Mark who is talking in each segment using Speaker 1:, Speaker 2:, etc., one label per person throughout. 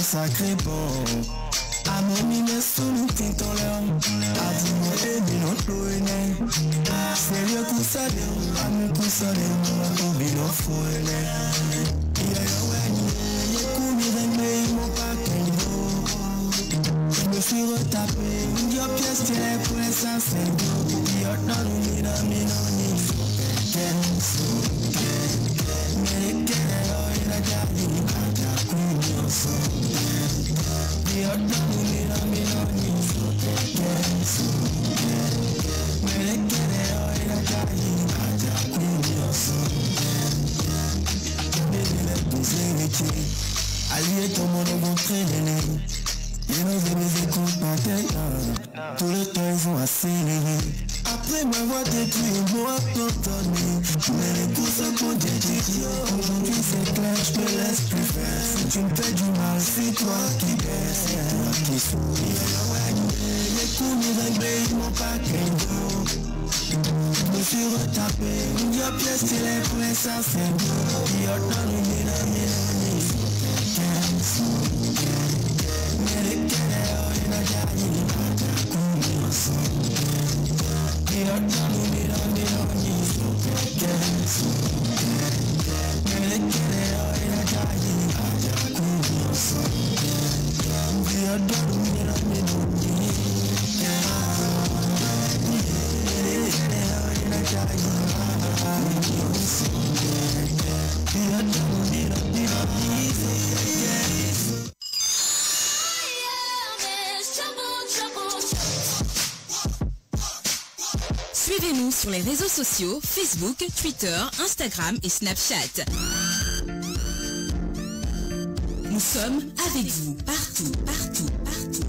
Speaker 1: Sacré bon, à mon mine sous tinto leon, à vous et de notre loine. Sérieux coup ça à mon coup ça au bino foine. Il y a un coup de mon paquet. Je me suis retapé, une diop pièce tirée pour les sens. Il y a dans le allié ton monde vont traîner. Et nos amis écoutent ma tête. Tout le temps ils vont accélérer. Après m'avoir détruit, moi pardonner. Mais les coups sont pour des idiots. Aujourd'hui c'est clair, je te laisse plus faire. Si tu me fais du mal, c'est toi qui baisse. C'est toi qui souris. Les coups m'y réglés, ils m'ont pas créé. Je me suis retapé. Une diop pièce tirée pour les sens. Il y a dans le
Speaker 2: Suivez-nous sur les réseaux sociaux, Facebook, Twitter, Instagram et Snapchat. Nous sommes avec vous, partout, partout, partout.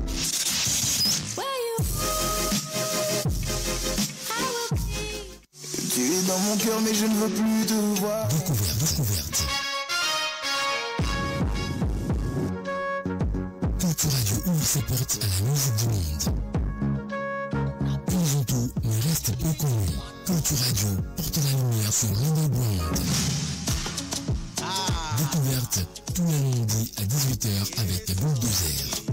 Speaker 1: Tu es dans mon cœur mais je ne veux plus te voir.
Speaker 3: Découverte. Culture Radio ouvre ses portes à la musique du monde. Ils ont tout, mais reste peu connu. Culture Radio porte la lumière sur l'underground. Découverte tous les lundis à 18h avec Bulldozer.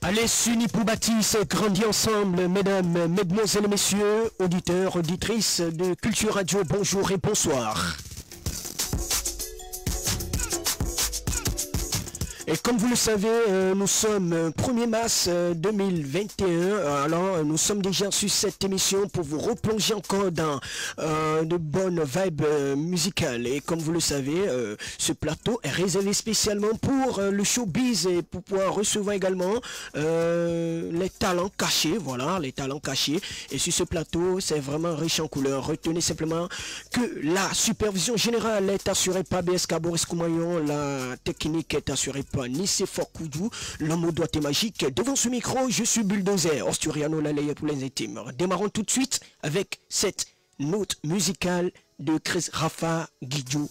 Speaker 4: Allez, Suni Poubatis, grandis ensemble, mesdames, mesdemoiselles et messieurs, auditeurs, auditrices de Culture Radio, bonjour et bonsoir. Et comme vous le savez, nous sommes 1er mars 2021. Alors, nous sommes déjà sur cette émission pour vous replonger encore dans de bonnes vibes musicales. Et comme vous le savez, ce plateau est réservé spécialement pour le showbiz et pour pouvoir recevoir également les talents cachés. Voilà, les talents cachés. Et sur ce plateau, c'est vraiment riche en couleurs. Retenez simplement que la supervision générale est assurée par BSK Boris Koumayon. La technique est assurée par Nissé Fokoudou, l'homme aux doigts magique. Devant ce micro, je suis Bulldozer, Osturiano Laleye pour les intimes. Démarrons tout de suite avec cette note musicale de Chris Rafa Guido.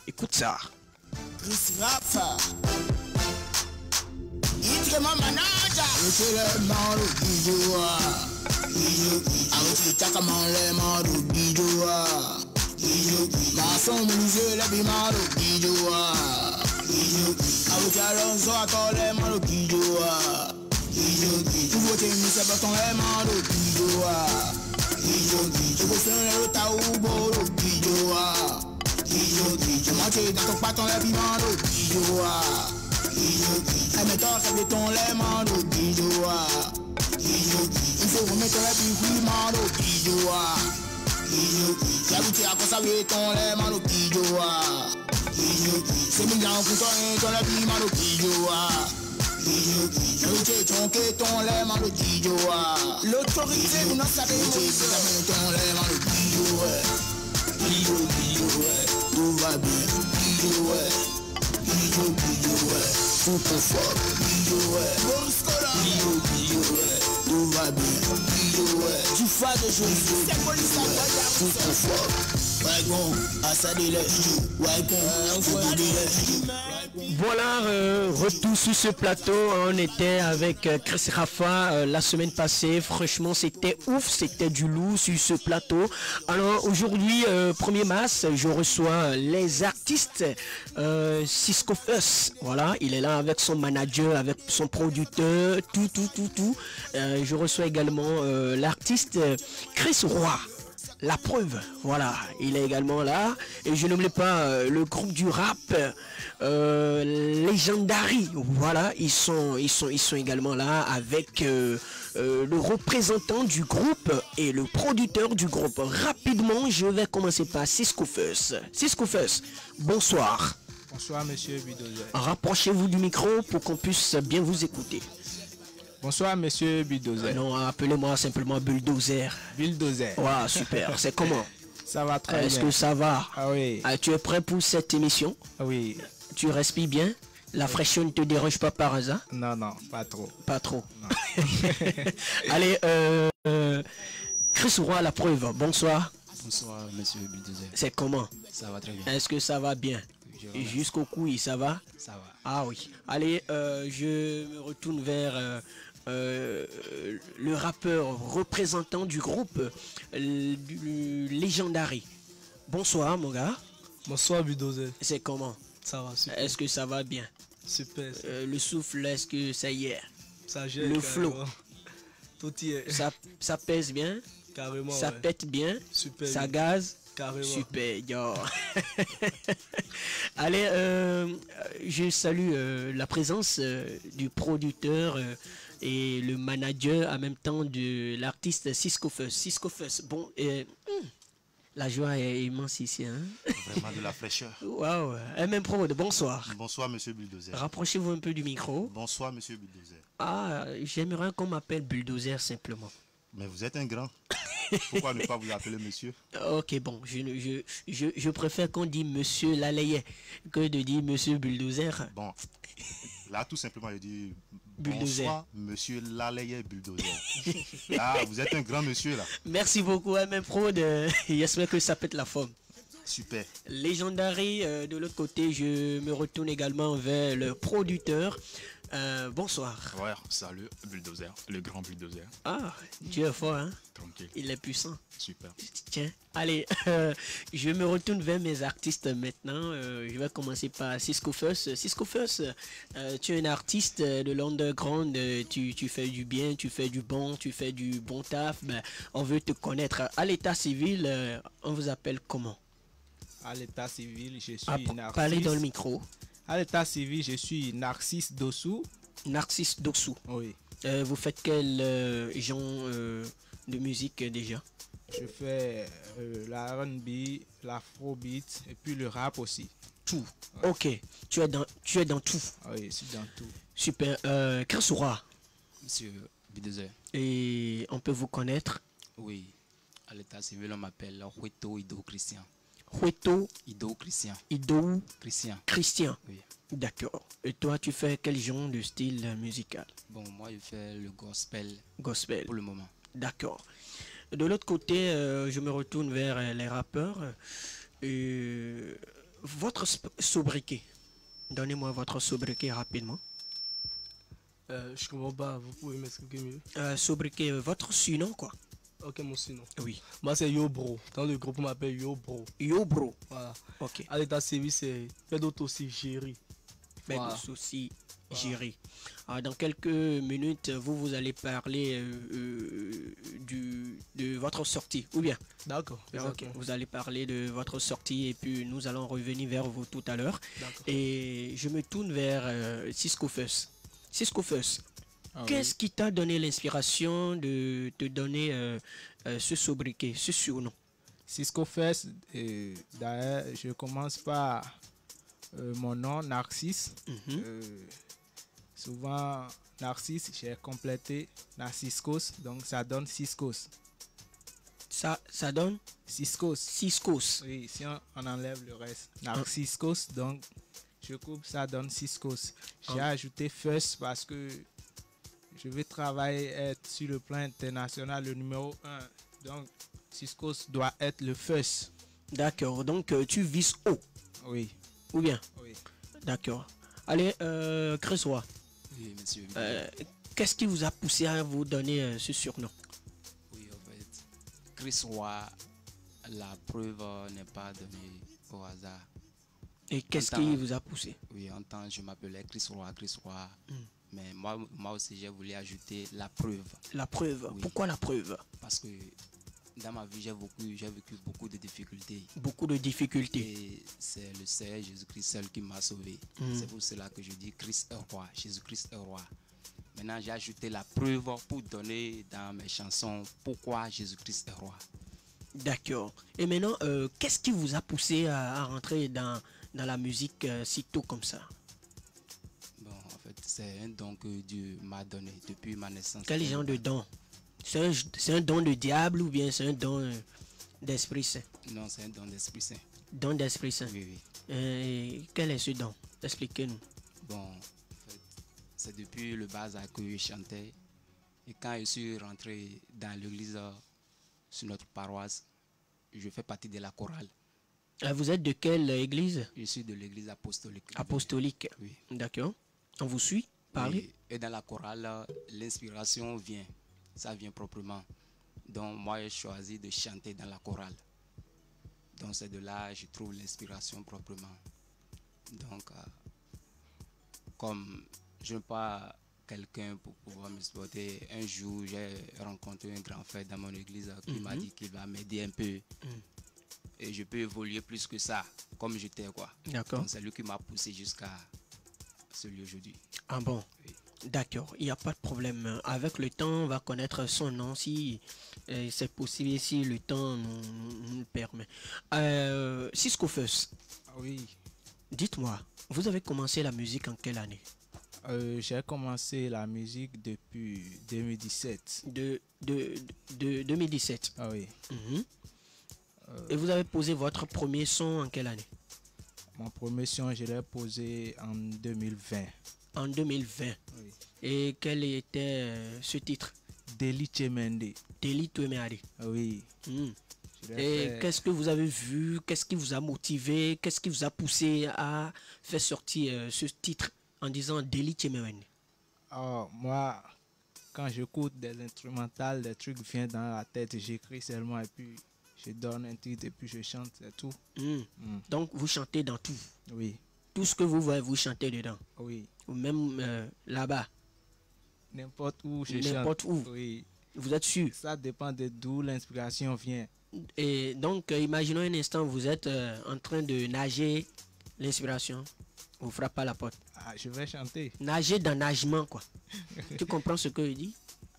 Speaker 4: Écoute ça.
Speaker 5: Chris Rafa. Il est mon manager. C'est le maro Guido. Avec le tacaman, le maro Guido. Ma son menuisier, le bimaro Guido. Avec Alonso, à le maro Guido. Tu vois tes mises à bâton, le maro Guido. Tu peux faire le taoubo, le Guido. Tu manges dans ton pâton, le bimaro Guido. Elle met ton câble ton lemon au guidoa. Il faut remettre la bifouillement au guidoa. J'habite à conserver ton lemon au guidoa. C'est mignon pour toi et ton habillement au guidoa. J'habite ton ton lemon au guidoa. L'autorité nous n'a pas démontré. C'est ton lemon au guidoa. Guidoa, tout va bien. Guidoa. Tout confort, Boris Cola, tout va bien, du fa de jeu, c'est police à tout confort, ouais bon, à ça délai, ouais bon,
Speaker 4: Voilà, retour sur ce plateau. On était avec Chris Rafa la semaine passée. Franchement, c'était ouf, c'était du loup sur ce plateau. Alors aujourd'hui, 1er mars, je reçois les artistes Cisco Fuss. Voilà, il est là avec son manager, avec son producteur, tout. Je reçois également l'artiste Chris Roy. La preuve, voilà, il est également là. Et je n'oublie pas le groupe du rap Legendary. Voilà, ils sont également là avec le représentant du groupe et le producteur du groupe. Rapidement, je vais commencer par Cisco Fuss. Cisco Fuss, bonsoir.
Speaker 6: Bonsoir, monsieur Bulldozer.
Speaker 4: Rapprochez-vous du micro pour qu'on puisse bien vous écouter.
Speaker 6: Bonsoir, monsieur Bulldozer.
Speaker 4: Non, appelez-moi simplement Bulldozer.
Speaker 6: Bulldozer.
Speaker 4: Voilà, super. C'est comment?
Speaker 6: Ça va très bien.
Speaker 4: Est-ce que ça va?
Speaker 6: Ah oui.
Speaker 4: Tu es prêt pour cette émission?
Speaker 6: Oui.
Speaker 4: Tu respires bien? La fraîcheur ne te dérange pas par hasard?
Speaker 6: Non, pas trop.
Speaker 4: Pas trop. Allez, Chris Roy, la preuve. Bonsoir.
Speaker 7: Bonsoir, monsieur Bulldozer.
Speaker 4: C'est comment?
Speaker 7: Ça va très bien.
Speaker 4: Est-ce que ça va bien? Jusqu'au couille, ça va?
Speaker 7: Ça va.
Speaker 4: Ah oui. Allez, je me retourne vers le rappeur représentant du groupe du Legendary. Bonsoir, mon gars.
Speaker 8: Bonsoir, Bulldozer.
Speaker 4: C'est comment?
Speaker 8: Ça va, super.
Speaker 4: Est-ce que ça va bien?
Speaker 8: Super.
Speaker 4: Le souffle, est-ce que ça y est?
Speaker 8: Ça gère.
Speaker 4: Le flow.
Speaker 8: Tout y est.
Speaker 4: Ça pèse bien?
Speaker 8: Carrément.
Speaker 4: Ça pète bien?
Speaker 8: Super.
Speaker 4: Ça gaze?
Speaker 8: Carrément.
Speaker 4: Super, yo. Allez, je salue la présence du producteur et le manager en même temps de l'artiste Cisco Fuss. Cisco Fuss, bon, la joie est immense ici. Hein?
Speaker 9: Vraiment de la fraîcheur.
Speaker 4: Waouh, même Prod, bonsoir.
Speaker 9: Bonsoir, monsieur Bulldozer.
Speaker 4: Rapprochez-vous un peu du micro.
Speaker 9: Bonsoir, monsieur Bulldozer.
Speaker 4: Ah, j'aimerais qu'on m'appelle Bulldozer simplement.
Speaker 9: Mais vous êtes un grand. Pourquoi ne pas vous appeler monsieur?
Speaker 4: Ok, bon, je préfère qu'on dise monsieur Laleye que de dire monsieur Bulldozer.
Speaker 9: Bon, là tout simplement je dis
Speaker 4: Bulldozer.
Speaker 9: Bonsoir monsieur Laleye Bulldozer. Ah, vous êtes un grand monsieur là.
Speaker 4: Merci beaucoup, même Prod. J'espère que ça pète la forme.
Speaker 9: Super.
Speaker 4: Legendary, de l'autre côté, je me retourne également vers le producteur. Bonsoir.
Speaker 7: Ouais, salut Bulldozer, le grand Bulldozer.
Speaker 4: Ah, Dieu est fort, hein?
Speaker 7: Tranquille.
Speaker 4: Il est puissant.
Speaker 7: Super.
Speaker 4: Tiens, allez, je me retourne vers mes artistes maintenant. Je vais commencer par Cisco Fuss. Cisco Fuss, tu es un artiste de l'underground. Tu fais du bien, tu fais du bon taf. Ben, on veut te connaître. À l'état civil, on vous appelle comment?
Speaker 6: À l'état civil, je suis Narcisse.
Speaker 4: Parlez dans le micro.
Speaker 6: À l'état civil, je suis Narcisse Dossou.
Speaker 4: Narcisse Dossou.
Speaker 6: Oui.
Speaker 4: Vous faites quel genre de musique déjà?
Speaker 6: Je fais la R&B, l'afrobeat et puis le rap aussi.
Speaker 4: Tout. Ouais. Ok. Tu es dans tout.
Speaker 6: Oui, je suis dans tout.
Speaker 4: Super. Chris Roy.
Speaker 7: Monsieur Bulldozer.
Speaker 4: Et on peut vous connaître?
Speaker 7: Oui. À l'état civil, on m'appelle Huito Ido Christian.
Speaker 4: Hueto
Speaker 7: Ido Christian.
Speaker 4: Idou
Speaker 7: Christian.
Speaker 4: Christian.
Speaker 7: Oui.
Speaker 4: D'accord. Et toi, tu fais quel genre de style musical?
Speaker 7: Bon, moi, je fais le gospel
Speaker 4: Gospel.
Speaker 7: pour le moment.
Speaker 4: D'accord. De l'autre côté, je me retourne vers les rappeurs. Votre sobriquet. Donnez-moi votre sobriquet rapidement.
Speaker 8: Je comprends pas, vous pouvez m'expliquer mieux?
Speaker 4: Sobriquet, votre surnom quoi?
Speaker 8: Ok, mon surnom.
Speaker 4: Oui.
Speaker 8: Moi, c'est Yo Bro. Dans le groupe, on m'appelle Yo Bro.
Speaker 4: Yo bro.
Speaker 8: Voilà.
Speaker 4: Ok.
Speaker 8: À l'état civil, c'est fait d'autres aussi, Géry.
Speaker 4: Pas
Speaker 8: Voilà.
Speaker 4: de souci, Géry. Dans quelques minutes, vous allez parler de votre sortie, ou bien?
Speaker 8: D'accord.
Speaker 4: Ok, vous allez parler de votre sortie et puis nous allons revenir vers vous tout à l'heure.
Speaker 8: D'accord.
Speaker 4: Et je me tourne vers Cisco Fus. Cisco Fus,
Speaker 6: Ah oui.
Speaker 4: qu'est-ce qui t'a donné l'inspiration de te donner ce sobriquet, ce surnom?
Speaker 6: Cisco Fest, d'ailleurs, je commence par mon nom, Narcisse. Souvent, Narcisse, j'ai complété Narciscos, donc ça donne Ciscos.
Speaker 4: Ça donne
Speaker 6: Ciscos.
Speaker 4: Ciscos.
Speaker 6: Oui, si on enlève le reste. Narciscos, donc je coupe, ça donne Ciscos. J'ai ajouté First parce que je vais travailler être sur le plan international le numéro 1. Donc, Ciscos doit être le first.
Speaker 4: D'accord, donc tu vises haut,
Speaker 6: Oui.
Speaker 4: ou bien?
Speaker 6: Oui.
Speaker 4: D'accord. Allez, Chris Roy,
Speaker 7: Oui, monsieur.
Speaker 4: qu'est-ce qui vous a poussé à vous donner ce surnom?
Speaker 7: Oui, en fait, Chris Roy, la preuve n'est pas donnée au hasard.
Speaker 4: Et qu'est-ce
Speaker 7: Attends.
Speaker 4: qui vous a poussé?
Speaker 7: Oui, en temps, je m'appelais Chris Roy. Mais moi aussi, j'ai voulu ajouter la preuve.
Speaker 4: La preuve.
Speaker 7: Oui.
Speaker 4: Pourquoi la preuve?
Speaker 7: Parce que dans ma vie, j'ai vécu beaucoup de difficultés.
Speaker 4: Beaucoup de difficultés.
Speaker 7: Et c'est le Seigneur Jésus-Christ seul qui m'a sauvé. C'est pour cela que je dis Christ est roi, Jésus-Christ est roi. Maintenant, j'ai ajouté la preuve pour donner dans mes chansons pourquoi Jésus-Christ est roi.
Speaker 4: D'accord. Et maintenant, qu'est-ce qui vous a poussé à rentrer dans la musique si tôt comme ça?
Speaker 7: Bon, en fait, c'est un don que Dieu m'a donné depuis ma naissance.
Speaker 4: Quel genre de don? C'est un don de diable ou bien c'est un don d'Esprit Saint?
Speaker 7: Non, c'est un don d'Esprit Saint.
Speaker 4: Don d'Esprit Saint.
Speaker 7: Oui, oui.
Speaker 4: Quel est ce don? Expliquez-nous.
Speaker 7: Bon, en fait, c'est depuis le bas âge que je chantais. Et quand je suis rentré dans l'église sur notre paroisse, je fais partie de la chorale.
Speaker 4: Vous êtes de quelle église?
Speaker 7: Je suis de l'église apostolique.
Speaker 4: Apostolique.
Speaker 7: Oui.
Speaker 4: D'accord. On vous suit? Parlez.
Speaker 7: Et dans la chorale, l'inspiration vient. Ça vient proprement. Donc moi, j'ai choisi de chanter dans la chorale. Donc c'est de là que je trouve l'inspiration proprement. Donc, comme je n'ai pas quelqu'un pour pouvoir m'exploiter, un jour, j'ai rencontré un grand frère dans mon église qui m'a dit qu'il va m'aider un peu. Et je peux évoluer plus que ça, comme j'étais, quoi.
Speaker 4: D'accord.
Speaker 7: Donc c'est lui qui m'a poussé jusqu'à celui aujourd'hui.
Speaker 4: Ah bon?
Speaker 7: Oui.
Speaker 4: D'accord, il n'y a pas de problème. Avec le temps, on va connaître son nom si c'est possible et si le temps nous le permet. Cisco Fus,
Speaker 6: Oui.
Speaker 4: dites-moi, vous avez commencé la musique en quelle année?
Speaker 6: J'ai commencé la musique depuis 2017.
Speaker 4: De 2017.
Speaker 6: Ah oui.
Speaker 4: Et vous avez posé votre premier son en quelle année?
Speaker 6: Mon premier son, je l'ai posé en 2020.
Speaker 4: En 2020.
Speaker 6: Oui.
Speaker 4: Et quel était ce titre?
Speaker 6: Deli Chemende.
Speaker 4: Deli Tuemeari.
Speaker 6: Ah oui. Je l'ai
Speaker 4: Et
Speaker 6: fait-
Speaker 4: qu'est-ce que vous avez vu? Qu'est-ce qui vous a motivé? Qu'est-ce qui vous a poussé à faire sortir ce titre en disant Deli Tuemeari?
Speaker 6: Oh, moi, quand j'écoute des instrumentales, des trucs viennent dans la tête, j'écris seulement et puis je donne un titre et puis je chante, c'est tout.
Speaker 4: Donc vous chantez dans tout.
Speaker 6: Oui,
Speaker 4: Tout ce que vous voyez, vous chantez dedans.
Speaker 6: oui.
Speaker 4: Ou même là-bas.
Speaker 6: N'importe où je chante.
Speaker 4: N'importe où.
Speaker 6: Oui.
Speaker 4: Vous êtes sûr?
Speaker 6: Ça dépend de d'où l'inspiration vient.
Speaker 4: Et donc, imaginons un instant, vous êtes en train de nager, l'inspiration vous frappe à la porte.
Speaker 6: Ah, je vais chanter.
Speaker 4: Nager dans nagement, quoi. Tu comprends ce que je dis?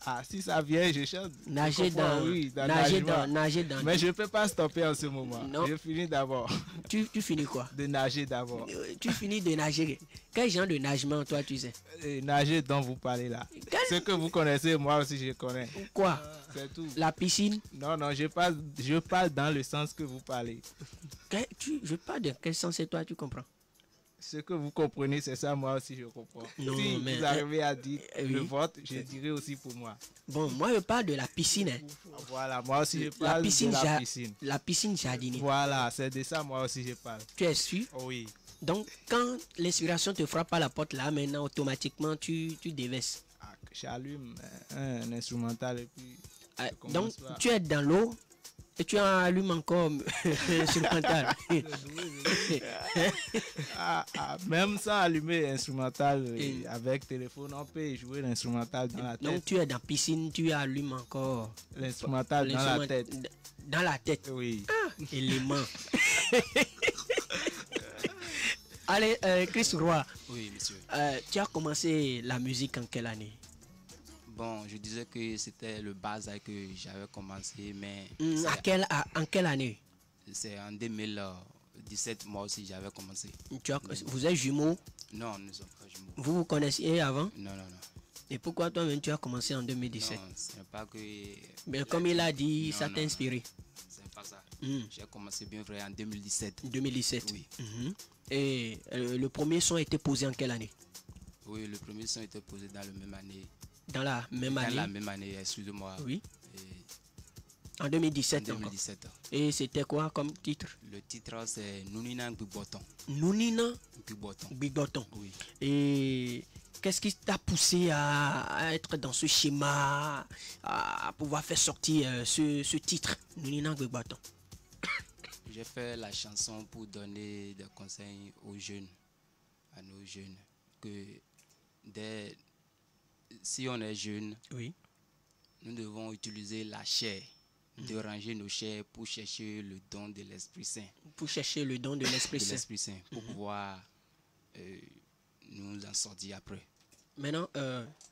Speaker 6: Ah, si ça vient, je chante.
Speaker 4: Nager dans,
Speaker 6: oui,
Speaker 4: nager dans.
Speaker 6: Mais je ne peux pas stopper en ce moment.
Speaker 4: Non.
Speaker 6: Je finis d'abord.
Speaker 4: Tu finis quoi?
Speaker 6: De nager d'abord.
Speaker 4: Tu finis de nager. Quel genre de nagement, toi, tu sais?
Speaker 6: Nager dont vous parlez là. Ce que vous connaissez, moi aussi, je connais.
Speaker 4: Quoi?
Speaker 6: C'est tout.
Speaker 4: La piscine?
Speaker 6: Non, je parle dans le sens que vous parlez.
Speaker 4: Je parle de quel sens c'est toi, tu comprends?
Speaker 6: Ce que vous comprenez, c'est ça, moi aussi, je comprends.
Speaker 4: Non,
Speaker 6: si
Speaker 4: mais,
Speaker 6: vous arrivez à dire le
Speaker 4: oui.
Speaker 6: vôtre, je dirai aussi pour moi.
Speaker 4: Bon, moi, je parle de la piscine. Hein.
Speaker 6: Voilà, moi aussi, je parle de la piscine.
Speaker 4: La piscine jardinière.
Speaker 6: Voilà, c'est de ça, moi aussi, je parle.
Speaker 4: Tu es sûr?
Speaker 6: Oui.
Speaker 4: Donc, quand l'inspiration te frappe à la porte, là, maintenant, automatiquement, tu déverses.
Speaker 6: Ah, j'allume un instrumental et puis...
Speaker 4: donc, tu es dans l'eau et tu allumes encore l'instrumental.
Speaker 6: Même sans allumer l'instrumental avec téléphone, on peut jouer l'instrumental dans la tête.
Speaker 4: Donc, tu es dans la piscine, tu allumes encore
Speaker 6: l'instrumental dans la tête.
Speaker 4: Dans la tête?
Speaker 6: Oui.
Speaker 4: Ah, élément. Allez, Chris Roy.
Speaker 7: Oui, monsieur.
Speaker 4: Tu as commencé la musique en quelle année?
Speaker 7: Bon, je disais que c'était le bazar que j'avais commencé, mais...
Speaker 4: en quelle année?
Speaker 7: C'est en 2017, moi aussi, j'avais commencé.
Speaker 4: Vous êtes jumeaux?
Speaker 7: Non, nous ne sommes pas jumeaux.
Speaker 4: Vous connaissiez avant?
Speaker 7: Non.
Speaker 4: Et pourquoi toi-même tu as commencé en 2017?
Speaker 7: Non, ce n'est pas que...
Speaker 4: Mais comme il a dit, ça t'a inspiré?
Speaker 7: C'est pas ça. J'ai commencé bien vrai en 2017.
Speaker 4: 2017?
Speaker 7: Oui.
Speaker 4: Et le premier son a été posé en quelle année?
Speaker 7: Oui, le premier son a été posé dans la même année.
Speaker 4: Dans la même année?
Speaker 7: Dans la même année, excusez-moi.
Speaker 4: Oui. En 2017
Speaker 7: en 2017.
Speaker 4: Et c'était quoi comme titre?
Speaker 7: Le titre c'est Nounina Gbigboton.
Speaker 4: Nounina
Speaker 7: Gbigboton.
Speaker 4: Gbigboton.
Speaker 7: Oui.
Speaker 4: Et qu'est-ce qui t'a poussé à être dans ce schéma, à pouvoir faire sortir ce titre, Nounina Gbigboton?
Speaker 7: J'ai fait la chanson pour donner des conseils aux jeunes, à nos jeunes, que si on est jeune,
Speaker 4: oui,
Speaker 7: nous devons utiliser la chair, de ranger nos chairs pour chercher le don de l'Esprit Saint.
Speaker 4: Pour chercher le don de l'Esprit Saint.
Speaker 7: Pour pouvoir nous en sortir après.
Speaker 4: Maintenant,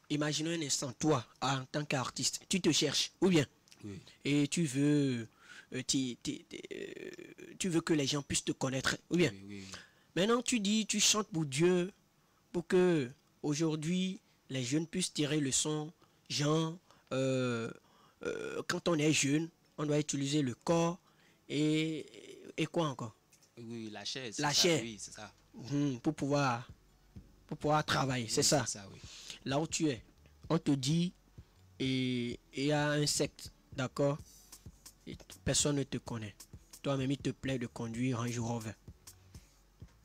Speaker 4: imaginons un instant, toi, en tant qu'artiste, tu te cherches, ou bien?
Speaker 7: Oui.
Speaker 4: Et tu veux que les gens puissent te connaître, ou bien?
Speaker 7: Oui.
Speaker 4: Maintenant, tu dis, tu chantes pour Dieu, pour que aujourd'hui les jeunes puissent tirer le son. Genre, quand on est jeune, on doit utiliser le corps et quoi encore?
Speaker 7: Oui, la chair.
Speaker 4: La chair.
Speaker 7: Oui, c'est ça.
Speaker 4: Pour pouvoir travailler, c'est ça.
Speaker 7: Oui.
Speaker 4: Là où tu es, on te dit, et il y a un secte, d'accord? Personne ne te connaît. Toi-même, il te plaît de conduire un Range Rover.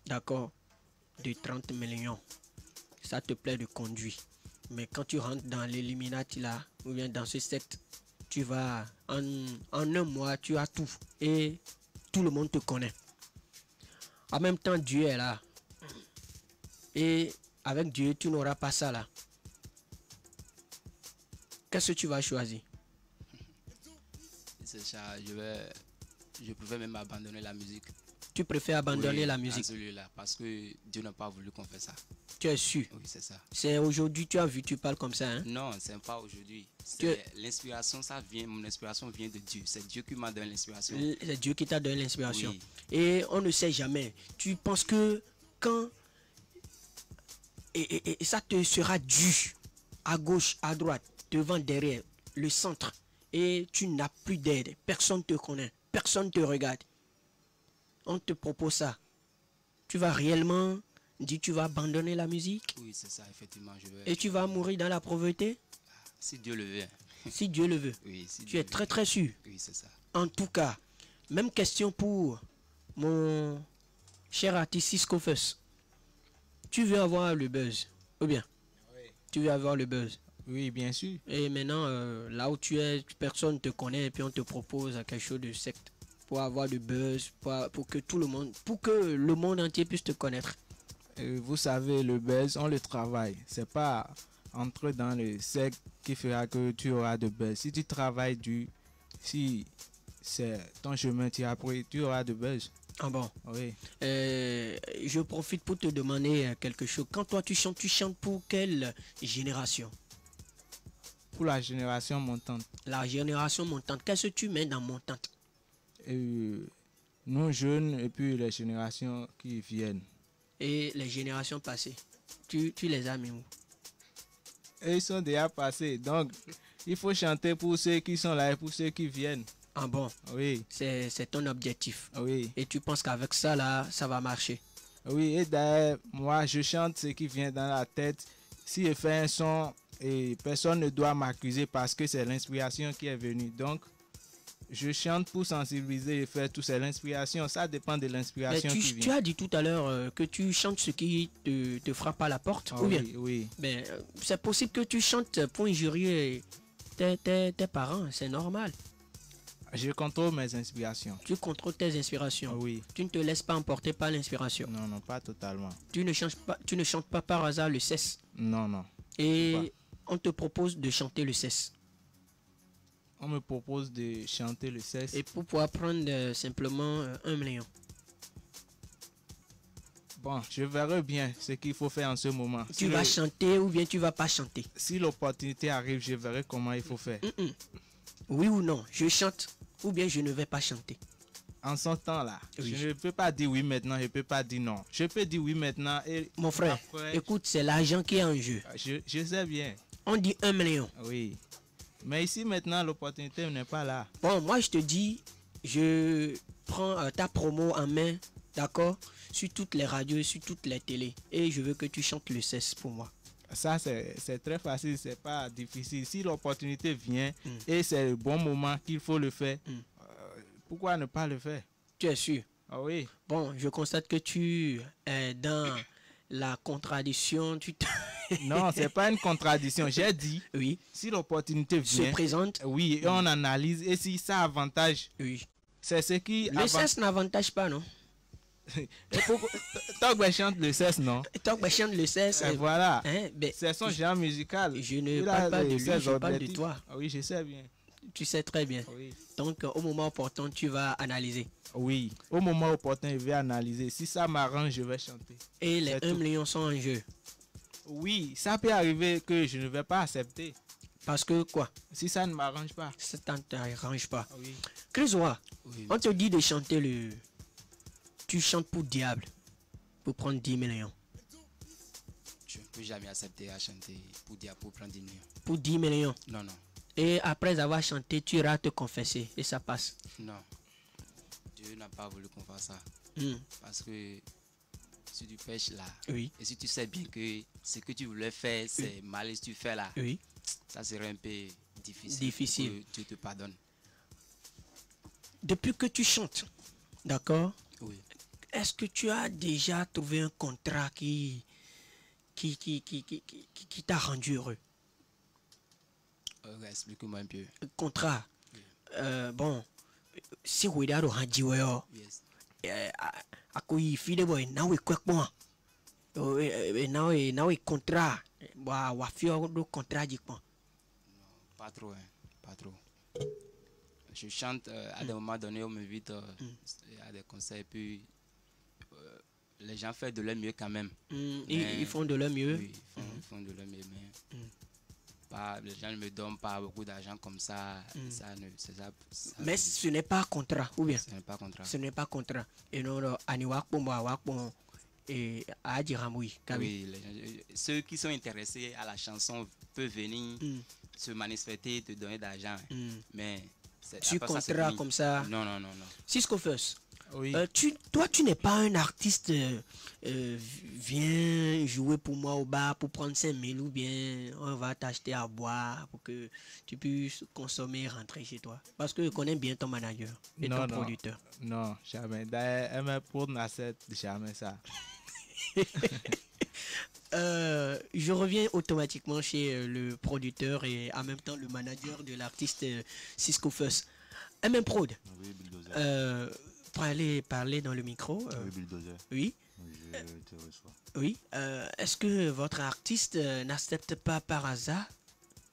Speaker 4: D'accord? De 30 millions. Ça te plaît de conduire. Mais quand tu rentres dans l'Illuminati là, ou bien dans ce secte, tu vas, en un mois, tu as tout. Et tout le monde te connaît. En même temps, Dieu est là. Et avec Dieu, tu n'auras pas ça là. Qu'est-ce que tu vas choisir?
Speaker 7: C'est ça, je pouvais même abandonner la musique.
Speaker 4: Tu préfères abandonner la musique?
Speaker 7: Celui-là, parce que Dieu n'a pas voulu qu'on fasse ça.
Speaker 4: Tu es sûr?
Speaker 7: Oui, c'est ça.
Speaker 4: C'est aujourd'hui, tu as vu, tu parles comme ça, hein?
Speaker 7: Non, c'est pas aujourd'hui. L'inspiration, mon inspiration vient de Dieu. C'est Dieu qui m'a donné l'inspiration.
Speaker 4: C'est Dieu qui t'a donné l'inspiration.
Speaker 7: Oui.
Speaker 4: Et on ne sait jamais. Tu penses que quand... Et ça te sera dû à gauche, à droite, devant, derrière, le centre. Et tu n'as plus d'aide. Personne ne te connaît. Personne ne te regarde. On te propose ça. Tu vas réellement dire tu vas abandonner la musique?
Speaker 7: Oui, c'est ça, effectivement.
Speaker 4: Et tu vas mourir dans la pauvreté?
Speaker 7: Si Dieu le veut.
Speaker 4: Si Dieu le veut.
Speaker 7: Oui, si
Speaker 4: tu es très très sûr.
Speaker 7: Oui, c'est ça.
Speaker 4: En tout cas, même question pour mon cher artiste Cisco First. Tu veux avoir le buzz, ou bien?
Speaker 6: Oui.
Speaker 4: Tu veux avoir le buzz?
Speaker 6: Oui, bien sûr.
Speaker 4: Et maintenant, là où tu es, personne ne te connaît et puis on te propose quelque chose de secte pour avoir le buzz, pour que tout le monde, pour que le monde entier puisse te connaître.
Speaker 6: Vous savez, le buzz, on le travaille. C'est pas entrer dans le secte qui fera que tu auras de buzz. Si tu travailles si c'est ton chemin, tu auras de buzz.
Speaker 4: Ah bon?
Speaker 6: Oui.
Speaker 4: Je profite pour te demander quelque chose. Quand toi tu chantes pour quelle génération?
Speaker 6: pour la génération montante.
Speaker 4: La génération montante, qu'est-ce que tu mets dans montante?
Speaker 6: Nous jeunes et puis les générations qui viennent.
Speaker 4: Et les générations passées, tu les as mis où?
Speaker 6: Et ils sont déjà passés. Donc, il faut chanter pour ceux qui sont là et pour ceux qui viennent.
Speaker 4: Ah bon?
Speaker 6: Oui.
Speaker 4: C'est ton objectif.
Speaker 6: Oui.
Speaker 4: Et tu penses qu'avec ça, là, ça va marcher?
Speaker 6: Oui, et d'ailleurs, moi, je chante ce qui vient dans la tête. Si je fais un son, et personne ne doit m'accuser parce que c'est l'inspiration qui est venue. Donc, je chante pour sensibiliser et faire tout. C'est l'inspiration. Ça dépend de l'inspiration qui vient.
Speaker 4: Tu as dit tout à l'heure que tu chantes ce qui te frappe à la porte, ou bien?
Speaker 6: Oui.
Speaker 4: Ben, c'est possible que tu chantes pour injurier tes parents, c'est normal.
Speaker 6: Je contrôle mes inspirations.
Speaker 4: Tu contrôles tes inspirations.
Speaker 6: Oui.
Speaker 4: Tu ne te laisses pas emporter par l'inspiration.
Speaker 6: Non, pas totalement.
Speaker 4: Tu ne chantes pas par hasard le cesse.
Speaker 6: Non.
Speaker 4: Et on te propose de chanter le cesse.
Speaker 6: On me propose de chanter le cesse.
Speaker 4: Et pour pouvoir prendre simplement 1 million.
Speaker 6: Bon, je verrai bien ce qu'il faut faire en ce moment.
Speaker 4: Tu vas chanter ou bien tu vas pas chanter?
Speaker 6: Si l'opportunité arrive, je verrai comment il faut faire.
Speaker 4: Oui ou non, je chante ou bien je ne vais pas chanter.
Speaker 6: En son temps-là,
Speaker 4: oui.
Speaker 6: Je ne peux pas dire oui maintenant, je ne peux pas dire non. Je peux dire oui maintenant et...
Speaker 4: Mon frère, après, écoute, c'est l'argent qui est en jeu.
Speaker 6: Je sais bien.
Speaker 4: On dit 1 million.
Speaker 6: Oui. Mais ici maintenant, l'opportunité n'est pas là.
Speaker 4: Bon, moi je te dis, je prends ta promo en main, d'accord, sur toutes les radios, sur toutes les télés. Et je veux que tu chantes le cesse pour moi.
Speaker 6: Ça, c'est très facile, c'est pas difficile. Si l'opportunité vient et c'est le bon moment qu'il faut le faire, pourquoi ne pas le faire?
Speaker 4: Tu es sûr?
Speaker 6: Ah oui.
Speaker 4: Bon, je constate que tu es dans la contradiction.
Speaker 6: Non, c'est pas une contradiction. J'ai dit,
Speaker 4: oui.
Speaker 6: Si l'opportunité vient,
Speaker 4: se présente,
Speaker 6: oui, et on analyse. Et si ça avantage,
Speaker 4: oui.
Speaker 6: C'est ce qui...
Speaker 4: Le cesse n'avantage pas, non?
Speaker 6: Togbe chante le cesse, non?
Speaker 4: Togbe chante le cesse.
Speaker 6: Voilà.
Speaker 4: Hein, ben,
Speaker 6: c'est son genre musical.
Speaker 4: Je ne parle pas de lui, je parle de toi.
Speaker 6: Oui, je sais bien.
Speaker 4: Tu sais très bien.
Speaker 6: Oui.
Speaker 4: Donc, au moment opportun, tu vas analyser.
Speaker 6: Oui, au moment opportun, je vais analyser. Si ça m'arrange, je vais chanter.
Speaker 4: Et les 1 million sont en jeu.
Speaker 6: Oui, ça peut arriver que je ne vais pas accepter.
Speaker 4: Parce que quoi?
Speaker 6: Si ça ne m'arrange pas.
Speaker 4: Ça ne t'arrange pas.
Speaker 6: Oui.
Speaker 4: Chrysoa, on te dit de chanter le... Tu chantes pour diable, pour prendre 10 millions.
Speaker 7: Je ne peux jamais accepter à chanter pour diable, pour prendre 10 millions.
Speaker 4: Pour 10 millions?
Speaker 7: Non.
Speaker 4: Et après avoir chanté, tu iras te confesser et ça passe?
Speaker 7: Non. Dieu n'a pas voulu qu'on fasse ça. Parce que si tu pêches là,
Speaker 4: oui.
Speaker 7: Et si tu sais bien que ce que tu voulais faire, c'est mal et si tu fais là,
Speaker 4: oui.
Speaker 7: Ça serait un peu difficile. Que Dieu te pardonne.
Speaker 4: Depuis que tu chantes, d'accord?
Speaker 7: Oui.
Speaker 4: Est-ce que tu as déjà trouvé un contrat qui t'a rendu heureux?
Speaker 7: Explique-moi un peu.
Speaker 4: Contrat. Bon, si vous êtes au Handiweo, à quoi il fait boy, now we quick moi. Now contrat. Wa fio do contrat dit quoi?
Speaker 7: Pas trop, pas trop. Je chante à des moments donnés, on m'invite à des concerts, puis les gens font de leur mieux quand même.
Speaker 4: Ils font de leur mieux.
Speaker 7: Oui, ils font de leur mieux, mais les gens ne me donnent pas beaucoup d'argent comme ça.
Speaker 4: Mais ce n'est pas contrat, ou bien?
Speaker 7: Ce n'est pas contrat.
Speaker 4: Ce n'est pas contrat. Et non, et à Diramoui.
Speaker 7: Oui, ceux qui sont intéressés à la chanson peuvent venir se manifester, te donner d'argent. Mais
Speaker 4: sur contrat comme ça?
Speaker 7: Non.
Speaker 4: Cisco First.
Speaker 6: Oui.
Speaker 4: Toi, tu n'es pas un artiste, viens jouer pour moi au bar pour prendre 5 000 ou bien on va t'acheter à boire pour que tu puisses consommer et rentrer chez toi. Parce que je connais bien ton manager et ton producteur.
Speaker 6: Non, jamais. D'ailleurs, pour Nasset, jamais ça.
Speaker 4: Je reviens automatiquement chez le producteur et en même temps le manager de l'artiste Cisco First. MM Prod.
Speaker 9: Oui, Bulldozer.
Speaker 4: Pour aller parler dans le micro.
Speaker 9: Oui, Bulldozer.
Speaker 4: Oui.
Speaker 9: Je te reçois.
Speaker 4: Oui. Est-ce que votre artiste n'accepte pas par hasard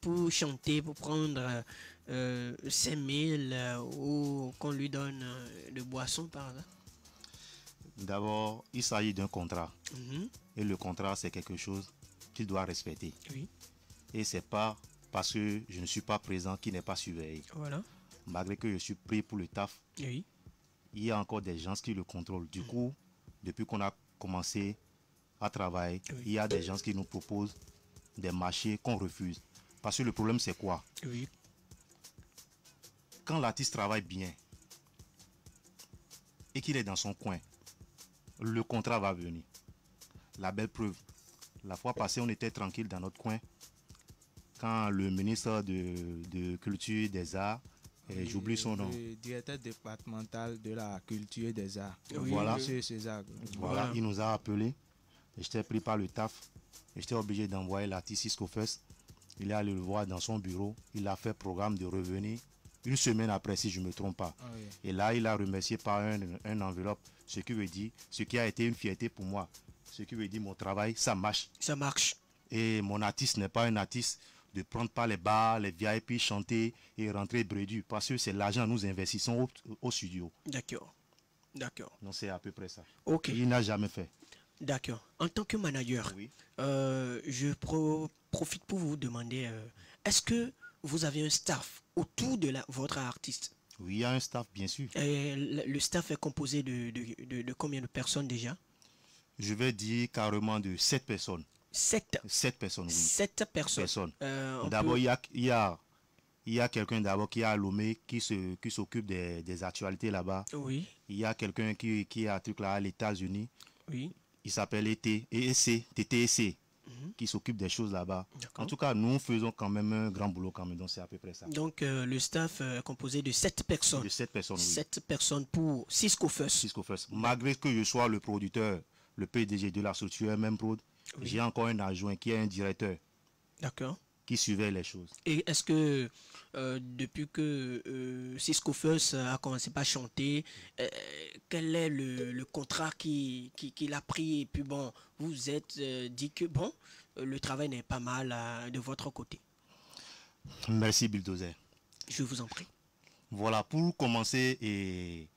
Speaker 4: pour chanter, pour prendre 5 000 ou qu'on lui donne de boissons par hasard?
Speaker 9: D'abord, il s'agit d'un contrat. Et le contrat, c'est quelque chose qu'il doit respecter.
Speaker 4: Oui.
Speaker 9: Et c'est pas parce que je ne suis pas présent qui n'est pas surveillé.
Speaker 4: Voilà.
Speaker 9: Malgré que je suis pris pour le taf,
Speaker 4: Oui.
Speaker 9: il y a encore des gens qui le contrôlent. Du coup, depuis qu'on a commencé à travailler, il y a des gens qui nous proposent des marchés qu'on refuse. Parce que le problème, c'est quoi?
Speaker 4: Oui.
Speaker 9: Quand l'artiste travaille bien et qu'il est dans son coin, le contrat va venir. La belle preuve, la fois passée, on était tranquille dans notre coin. Quand le ministre de Culture et des Arts, j'oublie son nom.
Speaker 6: Le directeur départemental de la culture et des arts.
Speaker 4: Oui,
Speaker 9: Voilà.
Speaker 6: Monsieur César.
Speaker 9: Voilà, il nous a appelés. J'étais pris par le taf. J'étais obligé d'envoyer l'artiste Cisco Fest. Il est allé le voir dans son bureau. Il a fait programme de revenir une semaine après, si je ne me trompe pas.
Speaker 6: Ah oui.
Speaker 9: Et là, il a remercié par un enveloppe, ce qui veut dire, ce qui a été une fierté pour moi. Ce qui veut dire, mon travail, ça marche.
Speaker 4: Ça marche.
Speaker 9: Et mon artiste n'est pas un artiste de prendre par les bars, les VIP, chanter et rentrer brédu. Parce que c'est l'argent que nous investissons au studio.
Speaker 4: D'accord. D'accord.
Speaker 9: Donc c'est à peu près ça.
Speaker 4: Ok.
Speaker 9: Il n'a jamais fait.
Speaker 4: D'accord. En tant que manager,
Speaker 9: Oui.
Speaker 4: je profite pour vous demander, est-ce que vous avez un staff autour de votre artiste?
Speaker 9: Oui, il y a un staff, bien sûr.
Speaker 4: Et le staff est composé de combien de personnes déjà?
Speaker 9: Je vais dire carrément de 7 personnes.
Speaker 4: 7.
Speaker 9: 7 personnes, oui.
Speaker 4: 7 personnes.
Speaker 9: D'abord, il y a quelqu'un d'abord qui est à Lomé qui s'occupe des actualités là-bas.
Speaker 4: Oui.
Speaker 9: Il y a quelqu'un qui est à truc là à les États-Unis.
Speaker 4: Oui.
Speaker 9: Il s'appelle TTSC, qui s'occupe des choses là-bas. En tout cas, nous faisons quand même un grand boulot quand même, donc c'est à peu près ça.
Speaker 4: Donc le staff est composé de 7 personnes.
Speaker 9: De 7 personnes, oui.
Speaker 4: 7 personnes pour Cisco First.
Speaker 9: Cisco First. Malgré que je sois le producteur, le PDG de la structure MM Prod, j'ai encore un adjoint qui est un directeur.
Speaker 4: D'accord.
Speaker 9: Qui surveille les choses.
Speaker 4: Et est-ce que depuis que Cisco First a commencé par chanter, quel est le contrat qu'il a pris? Et puis bon, vous êtes dit que bon, le travail n'est pas mal de votre côté.
Speaker 9: Merci Bulldozer.
Speaker 4: Je vous en prie.
Speaker 9: Voilà, pour commencer, et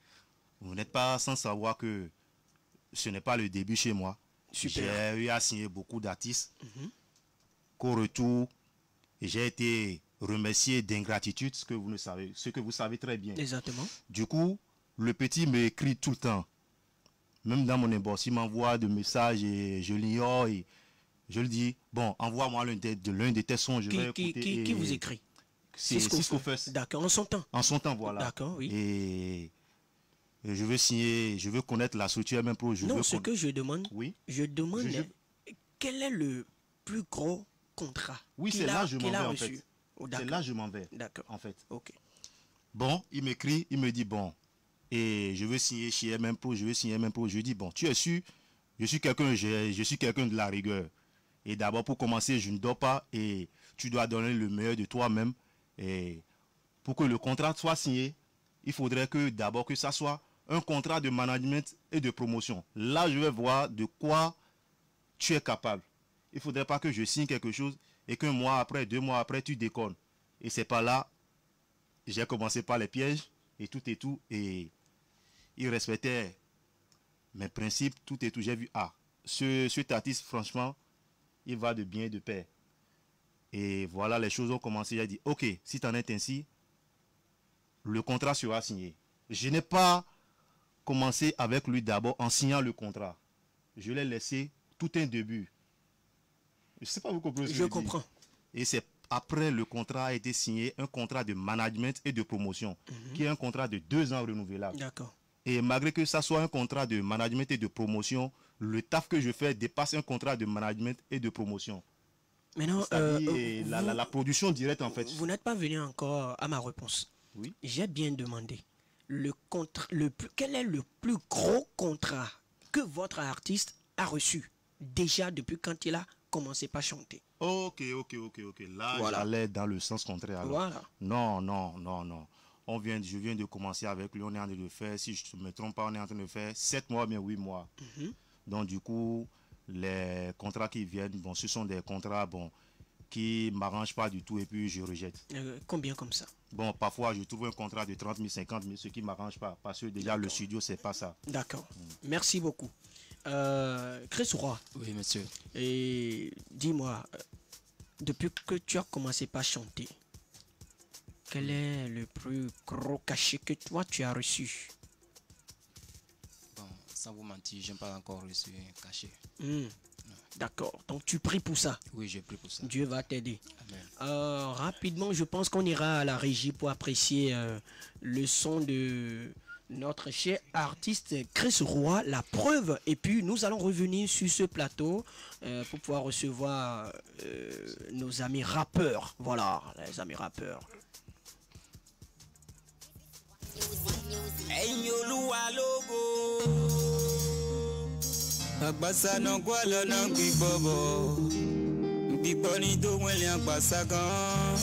Speaker 9: vous n'êtes pas sans savoir que ce n'est pas le début chez moi. J'ai eu à signer beaucoup d'artistes. Qu'au retour, j'ai été remercié d'ingratitude, ce que vous savez très bien.
Speaker 4: Exactement.
Speaker 9: Du coup, le petit m'écrit tout le temps. Même dans mon inbox, il m'envoie des messages et je l'ignore et je lui dis, bon, envoie-moi l'un de tes sons, je vais écouter.
Speaker 4: Qui vous écrit?
Speaker 9: C'est Cisco First.
Speaker 4: D'accord, en son temps.
Speaker 9: En son temps, voilà.
Speaker 4: D'accord, oui.
Speaker 9: Et je veux signer, je veux connaître la structure même pro.
Speaker 4: Non, ce que je demande,
Speaker 9: oui.
Speaker 4: Je demande quel est le plus gros contrat.
Speaker 9: Oui, c'est là que je m'en vais en
Speaker 4: reçu.
Speaker 9: fait. C'est là que je m'en vais.
Speaker 4: D'accord.
Speaker 9: En fait.
Speaker 4: Ok.
Speaker 9: Bon, il m'écrit, il me dit bon, et je veux signer chez MM Pro, je veux signer MM Pro. Je dis bon, tu es sûr, je suis quelqu'un de la rigueur. Et d'abord pour commencer, je ne dors pas et tu dois donner le meilleur de toi-même. Et pour que le contrat soit signé, il faudrait que d'abord que ça soit un contrat de management et de promotion. Là, je vais voir de quoi tu es capable. Il ne faudrait pas que je signe quelque chose et qu'un mois après, 2 mois après, tu déconnes. Et c'est pas là. J'ai commencé par les pièges et tout. Et il respectait mes principes, tout et tout. J'ai vu, cet artiste, franchement, il va de bien et de paix. Et voilà, les choses ont commencé. J'ai dit, ok, si tu en es ainsi, le contrat sera signé. Je n'ai pas commencé avec lui d'abord en signant le contrat. Je l'ai laissé tout un début. Je ne sais pas vous comprenez ce que je comprends. Et c'est après le contrat a été signé un contrat de management et de promotion, qui est un contrat de 2 ans renouvelable.
Speaker 4: D'accord.
Speaker 9: Et malgré que ça soit un contrat de management et de promotion, le taf que je fais dépasse un contrat de management et de promotion.
Speaker 4: Maintenant,
Speaker 9: la production directe en fait.
Speaker 4: Vous n'êtes pas venu encore à ma réponse.
Speaker 9: Oui.
Speaker 4: J'ai bien demandé. Quel est le plus gros contrat que votre artiste a reçu déjà depuis quand il a commencé par chanter?
Speaker 9: Ok. Là, voilà. J'allais dans le sens contraire. Alors.
Speaker 4: Voilà.
Speaker 9: Non. Je viens de commencer avec lui. On est en train de faire, si je ne me trompe pas, on est en train de faire 7 mois, bien 8 mois. Donc, du coup, les contrats qui viennent, bon, ce sont des contrats qui ne m'arrangent pas du tout et puis je rejette.
Speaker 4: Combien comme ça?
Speaker 9: Bon, parfois, je trouve un contrat de 30 000, 50 000, ce qui ne m'arrange pas. Parce que déjà, le studio, c'est pas ça.
Speaker 4: D'accord. Merci beaucoup. Chris Roy.
Speaker 7: Oui, monsieur.
Speaker 4: Et dis-moi, depuis que tu as commencé par chanter, quel est le plus gros cachet que toi tu as reçu?
Speaker 7: Bon, sans vous mentir, je n'ai pas encore reçu un cachet.
Speaker 4: D'accord, donc tu pries pour ça?
Speaker 7: Oui, je prie pour ça.
Speaker 4: Dieu va t'aider.
Speaker 7: Amen.
Speaker 4: Rapidement, je pense qu'on ira à la régie pour apprécier le son de notre cher artiste Chris Roy, La Preuve. Et puis, nous allons revenir sur ce plateau pour pouvoir recevoir nos amis rappeurs. Voilà, les amis rappeurs.
Speaker 10: Agbasa no gwala na gbibobo Gbibo ni do wen le agbasa gan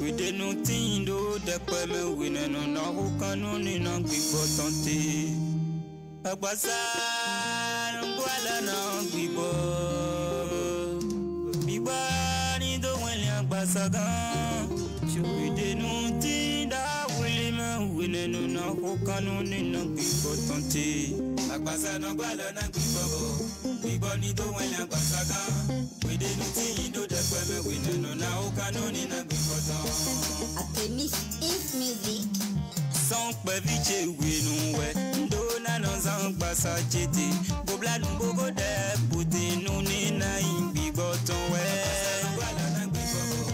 Speaker 10: Wede no tin do depe me wine no na ho kanu ni na gbibo tante Agbasa no gwala na gbibo Gbibo ni do wen le agbasa gan Wede no tin da wili me wine no na ho kanu ni na gbibo tante Agbasa no gwala na gbibobo Gbibo ni do wen le agbasa gan Wede no tin do depe me wine no na ho kanu ni na gbibo tante
Speaker 11: Atemis is music.
Speaker 10: Son pe viche winu we Ndo na no zan gbasa chete Bobla nu bogo de puti nu ni na imbi boton we Gwala na gbibobo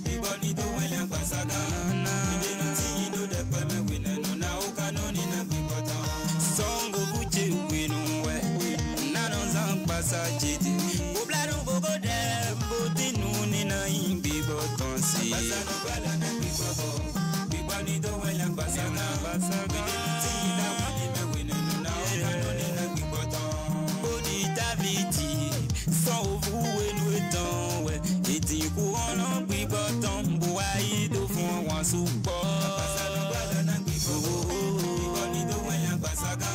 Speaker 10: Gbibo ni do wen le agbasa gan Wede no tin do depe me wine no na ho kanu ni na gbibo tante Son go viche winu we Na no zan gbasa chete Bobla nu bogo de puti nu ni na imbi boton si Agbasa no gwala na gbibobo Ni do wen la basana tina wani me wine no na okano ni na gbibotan bodi daviti so ovu wenu etan we eti ku ona gbibotan bo ayi do fun wan supo basana gbala na gbibobo ni do wen la basaka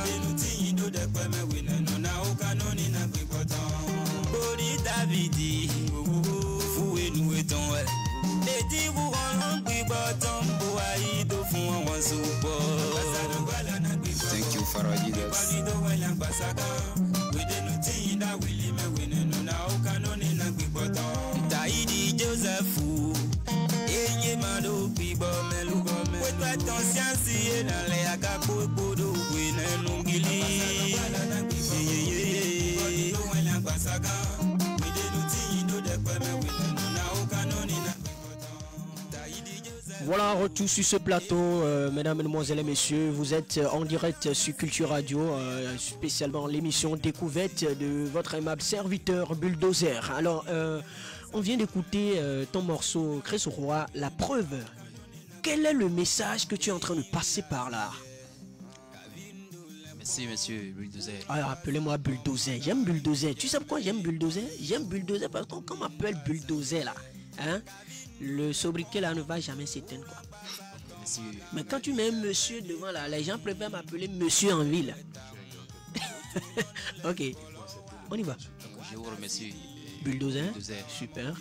Speaker 10: ide nu tin do de pe me wine no na okano ni na gbibotan bodi daviti fu wenu etan we eti ku ona gbibotan
Speaker 12: Thank you, Farajidas.
Speaker 10: Taidi Joseph, Enye Mado, Bibo Melu, with my conscience, and I got good Bodo, Win and Ungili.
Speaker 4: Voilà, retour sur ce plateau, mesdames, mesdemoiselles et messieurs. Vous êtes en direct sur Culture Radio, spécialement l'émission Découverte de votre aimable serviteur Bulldozer. Alors, on vient d'écouter ton morceau, Chris Roy, La Preuve. Quel est le message que tu es en train de passer par là?
Speaker 7: Merci, monsieur Bulldozer.
Speaker 4: Ah, appelez-moi Bulldozer. J'aime Bulldozer. Tu sais pourquoi j'aime Bulldozer? J'aime Bulldozer parce qu'on m'appelle Bulldozer là. Hein? Le sobriquet là ne va jamais s'éteindre quoi.
Speaker 7: Monsieur.
Speaker 4: Mais quand tu mets un monsieur devant là, les gens préfèrent m'appeler monsieur en ville. Ok, on y va.
Speaker 7: Donc, je vous remercie.
Speaker 4: Bulldozer. Super.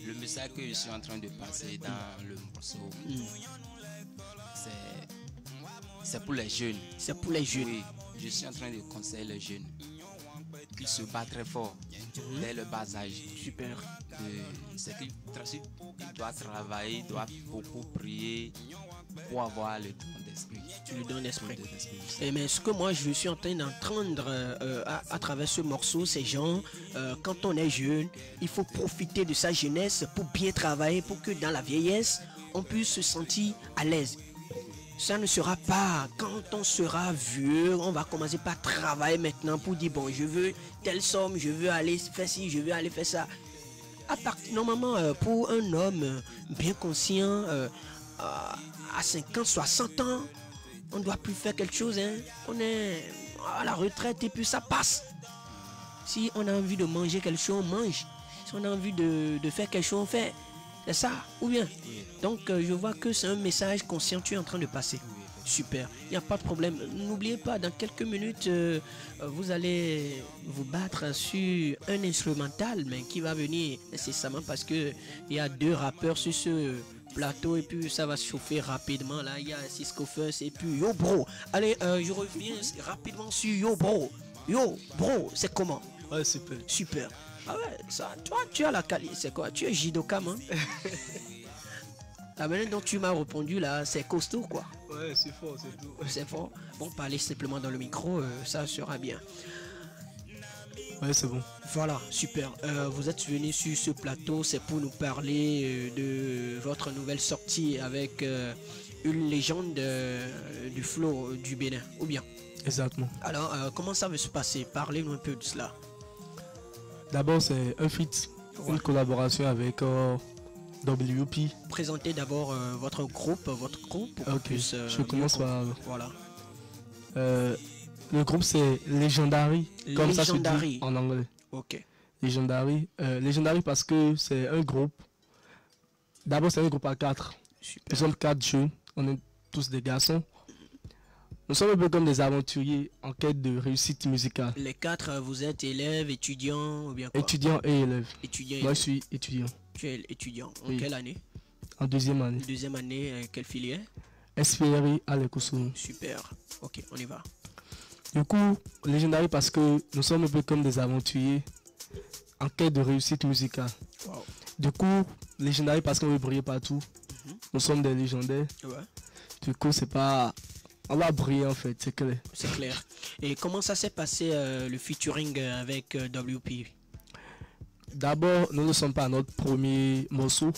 Speaker 7: Le message que je suis en train de passer dans le morceau, c'est pour les jeunes.
Speaker 4: C'est pour les jeunes.
Speaker 7: Oui, je suis en train de conseiller les jeunes qu'ils se battent très fort dès le bas âge.
Speaker 4: Super.
Speaker 7: C'est qu'ils doivent travailler, ils doivent beaucoup prier pour avoir le don d'esprit.
Speaker 4: Le don d'esprit. Mais ce que moi je suis en train d'entendre à travers ce morceau, c'est genre, quand on est jeune, il faut profiter de sa jeunesse pour bien travailler, pour que dans la vieillesse, on puisse se sentir à l'aise. Ça ne sera pas quand on sera vieux, on va commencer par travailler maintenant pour dire bon, je veux telle somme, je veux aller faire ci, je veux aller faire ça. Normalement, pour un homme bien conscient, à 50, 60 ans, on ne doit plus faire quelque chose. Hein. On est à la retraite et puis ça passe. Si on a envie de manger quelque chose, on mange. Si on a envie de faire quelque chose, on fait. C'est ça, ou bien? Donc, je vois que c'est un message conscient que tu es en train de passer. Super, il n'y a pas de problème. N'oubliez pas, dans quelques minutes, vous allez vous battre sur un instrumental, mais qui va venir nécessairement parce qu'il y a 2 rappeurs sur ce plateau et puis ça va se chauffer rapidement. Là, il y a Cisco First et puis Yo Bro. Allez, je reviens rapidement sur Yo Bro. Yo Bro, c'est comment?
Speaker 8: Ouais, super.
Speaker 4: Super. Ah ouais, ça, toi, tu as la qualité. C'est quoi? Tu es Jidokam, hein? La manière dont tu m'as répondu là, c'est costaud quoi.
Speaker 8: Ouais, c'est fort, c'est tout.
Speaker 4: C'est fort. Bon, parler simplement dans le micro, ça sera bien.
Speaker 8: Ouais, c'est bon.
Speaker 4: Voilà, super. Vous êtes venu sur ce plateau, c'est pour nous parler de votre nouvelle sortie avec une légende du flow du Bénin, ou bien?
Speaker 8: Exactement.
Speaker 4: Alors, comment ça va se passer? Parlez-nous un peu de cela.
Speaker 8: D'abord, c'est un feat, une collaboration avec WP.
Speaker 4: Présentez d'abord votre groupe pour qu'on puisse,
Speaker 8: je commence par...
Speaker 4: Voilà.
Speaker 8: Le groupe c'est Legendary, comme
Speaker 4: Legendary.
Speaker 8: ça se dit en anglais.
Speaker 4: Ok.
Speaker 8: Legendary. Legendary parce que c'est un groupe. D'abord c'est un groupe à 4. Nous sommes 4 jeunes, on est tous des garçons. Nous sommes un peu comme des aventuriers en quête de réussite musicale.
Speaker 4: Les 4, vous êtes élèves, étudiants ou bien quoi?
Speaker 8: Étudiants et élèves.
Speaker 4: Étudiants.
Speaker 8: Moi je suis étudiant.
Speaker 4: Tu es étudiant. En
Speaker 8: Oui.
Speaker 4: quelle année?
Speaker 8: En deuxième année.
Speaker 4: Deuxième année, quelle filière?
Speaker 8: SPRI à l'Ecousou.
Speaker 4: Super. Ok, on y va.
Speaker 8: Du coup, Legendary parce que nous sommes un peu comme des aventuriers en quête de réussite musicale.
Speaker 4: Wow.
Speaker 8: Du coup, Legendary parce qu'on veut briller partout. Nous sommes des légendaires.
Speaker 4: Ouais.
Speaker 8: Du coup, c'est pas... On va briller en fait, c'est clair.
Speaker 4: C'est clair. Et comment ça s'est passé le featuring avec WP?
Speaker 8: D'abord, nous ne sommes pas à notre premier morceau.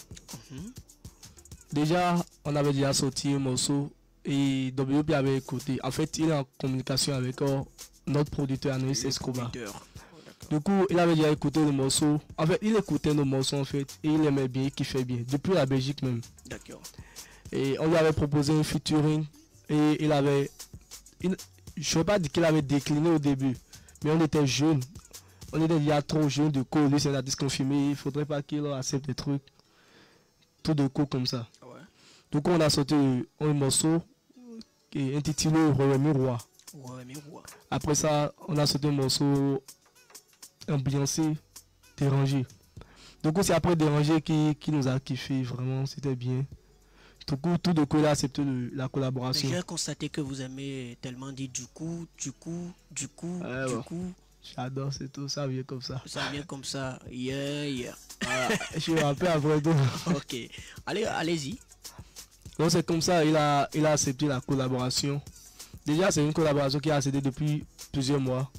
Speaker 8: Déjà, on avait déjà sorti un morceau et WP avait écouté. En fait, il est en communication avec notre producteur Anoïs Escobar. Du coup, il avait déjà écouté le morceau. En fait, il écoutait nos morceaux en fait et il aimait bien, il kiffait bien. Depuis la Belgique même.
Speaker 4: D'accord.
Speaker 8: Et on lui avait proposé un featuring et il avait... je ne vais pas dire qu'il avait décliné au début, mais on était jeunes. On était déjà trop jeunes de coup, lui c'est un artiste confirmé, il ne faudrait pas qu'il accepte des trucs. Tout de coup comme ça.
Speaker 4: Ouais.
Speaker 8: Du coup, on a sorti un morceau qui est intitulé Rémi Roi.
Speaker 4: Rémi Roi.
Speaker 8: Après ça, on a sorti un morceau ambiancé, Dérangé. Du coup, c'est après Dérangé qui nous a kiffé, vraiment, c'était bien. Du coup, tout de coup, il a accepté la collaboration.
Speaker 4: J'ai constaté que vous aimez tellement dire du coup.
Speaker 8: J'adore, c'est tout, ça vient comme ça.
Speaker 4: Ça vient comme ça, yeah.
Speaker 8: Voilà. Je suis un peu après tout.
Speaker 4: Ok, allez-y.
Speaker 8: Donc c'est comme ça, il a accepté la collaboration. Déjà, c'est une collaboration qui a accepté depuis plusieurs mois.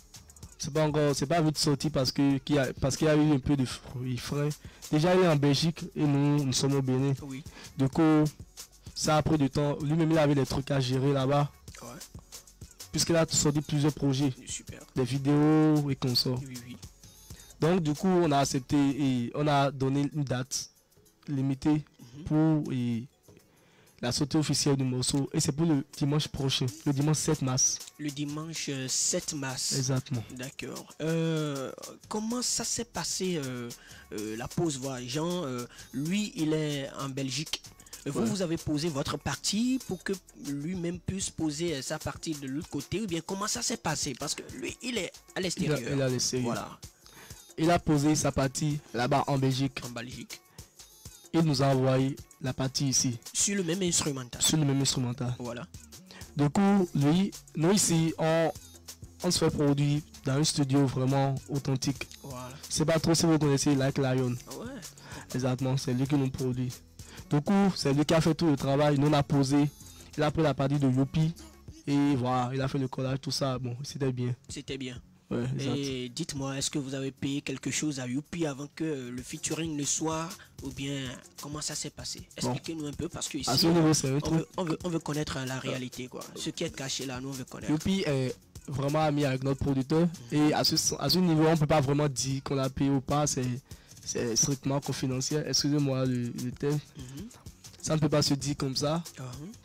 Speaker 8: C'est pas vite sorti parce qu'il y a eu un peu de frais. Déjà, il est en Belgique et nous sommes au Bénin.
Speaker 4: Oui.
Speaker 8: Du coup, ça a pris du temps. Lui-même, il avait des trucs à gérer là-bas.
Speaker 4: Ouais.
Speaker 8: Puisqu'il a sorti plusieurs projets.
Speaker 4: Super.
Speaker 8: Des vidéos et consorts.
Speaker 4: Oui.
Speaker 8: Donc, du coup, on a accepté et on a donné une date limitée pour la sortie officielle du morceau. Et c'est pour le dimanche prochain, le dimanche 7 mars.
Speaker 4: Le dimanche 7 mars.
Speaker 8: Exactement.
Speaker 4: D'accord. Comment ça s'est passé la pause voix? Jean, lui, il est en Belgique. Vous avez posé votre partie pour que lui-même puisse poser sa partie de l'autre côté, ou bien comment ça s'est passé? Parce que lui, il est à l'extérieur.
Speaker 8: Il est à l'extérieur.
Speaker 4: Voilà.
Speaker 8: Il a posé sa partie là-bas en Belgique.
Speaker 4: En Belgique.
Speaker 8: Il nous a envoyé la partie ici.
Speaker 4: Sur le même instrumental.
Speaker 8: Sur le même instrumental.
Speaker 4: Voilà.
Speaker 8: Du coup, nous ici, on se fait produire dans un studio vraiment authentique.
Speaker 4: Voilà.
Speaker 8: C'est pas trop si vous connaissez Like Lion.
Speaker 4: Ouais.
Speaker 8: Exactement, c'est lui qui nous produit. Du coup, c'est lui qui a fait tout le travail. Nous on a posé. Il a pris la partie de Youpi. Et voilà, il a fait le collage, tout ça. Bon, c'était bien.
Speaker 4: C'était bien.
Speaker 8: Ouais,
Speaker 4: et dites-moi, est-ce que vous avez payé quelque chose à Youpi avant que le featuring ne soit, ou bien comment ça s'est passé? Expliquez-nous un peu, parce que ici, on veut connaître la réalité, quoi. Ce qui est caché là, nous on veut connaître.
Speaker 8: Youpi est vraiment ami avec notre producteur. Et à ce niveau, on ne peut pas vraiment dire qu'on a payé ou pas. C'est strictement confidentiel. Excusez-moi le thème. Ça ne peut pas se dire comme ça.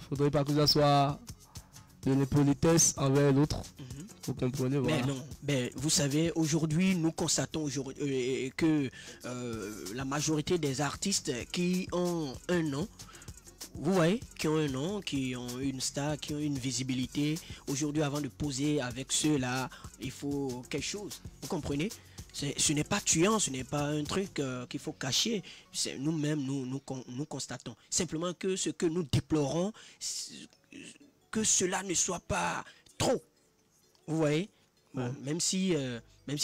Speaker 8: Faudrait pas que ça soit de l'impolitesse envers l'autre. Vous comprenez, voilà.
Speaker 4: Mais non, vous savez, aujourd'hui, nous constatons que la majorité des artistes qui ont un nom, vous voyez, qui ont un nom, qui ont une star, qui ont une visibilité, aujourd'hui, avant de poser avec ceux-là, il faut quelque chose. Vous comprenez? Ce n'est pas tuant, ce n'est pas un truc qu'il faut cacher. Nous-mêmes, nous constatons. Simplement que ce que nous déplorons, que cela ne soit pas trop. Vous voyez, bon, même si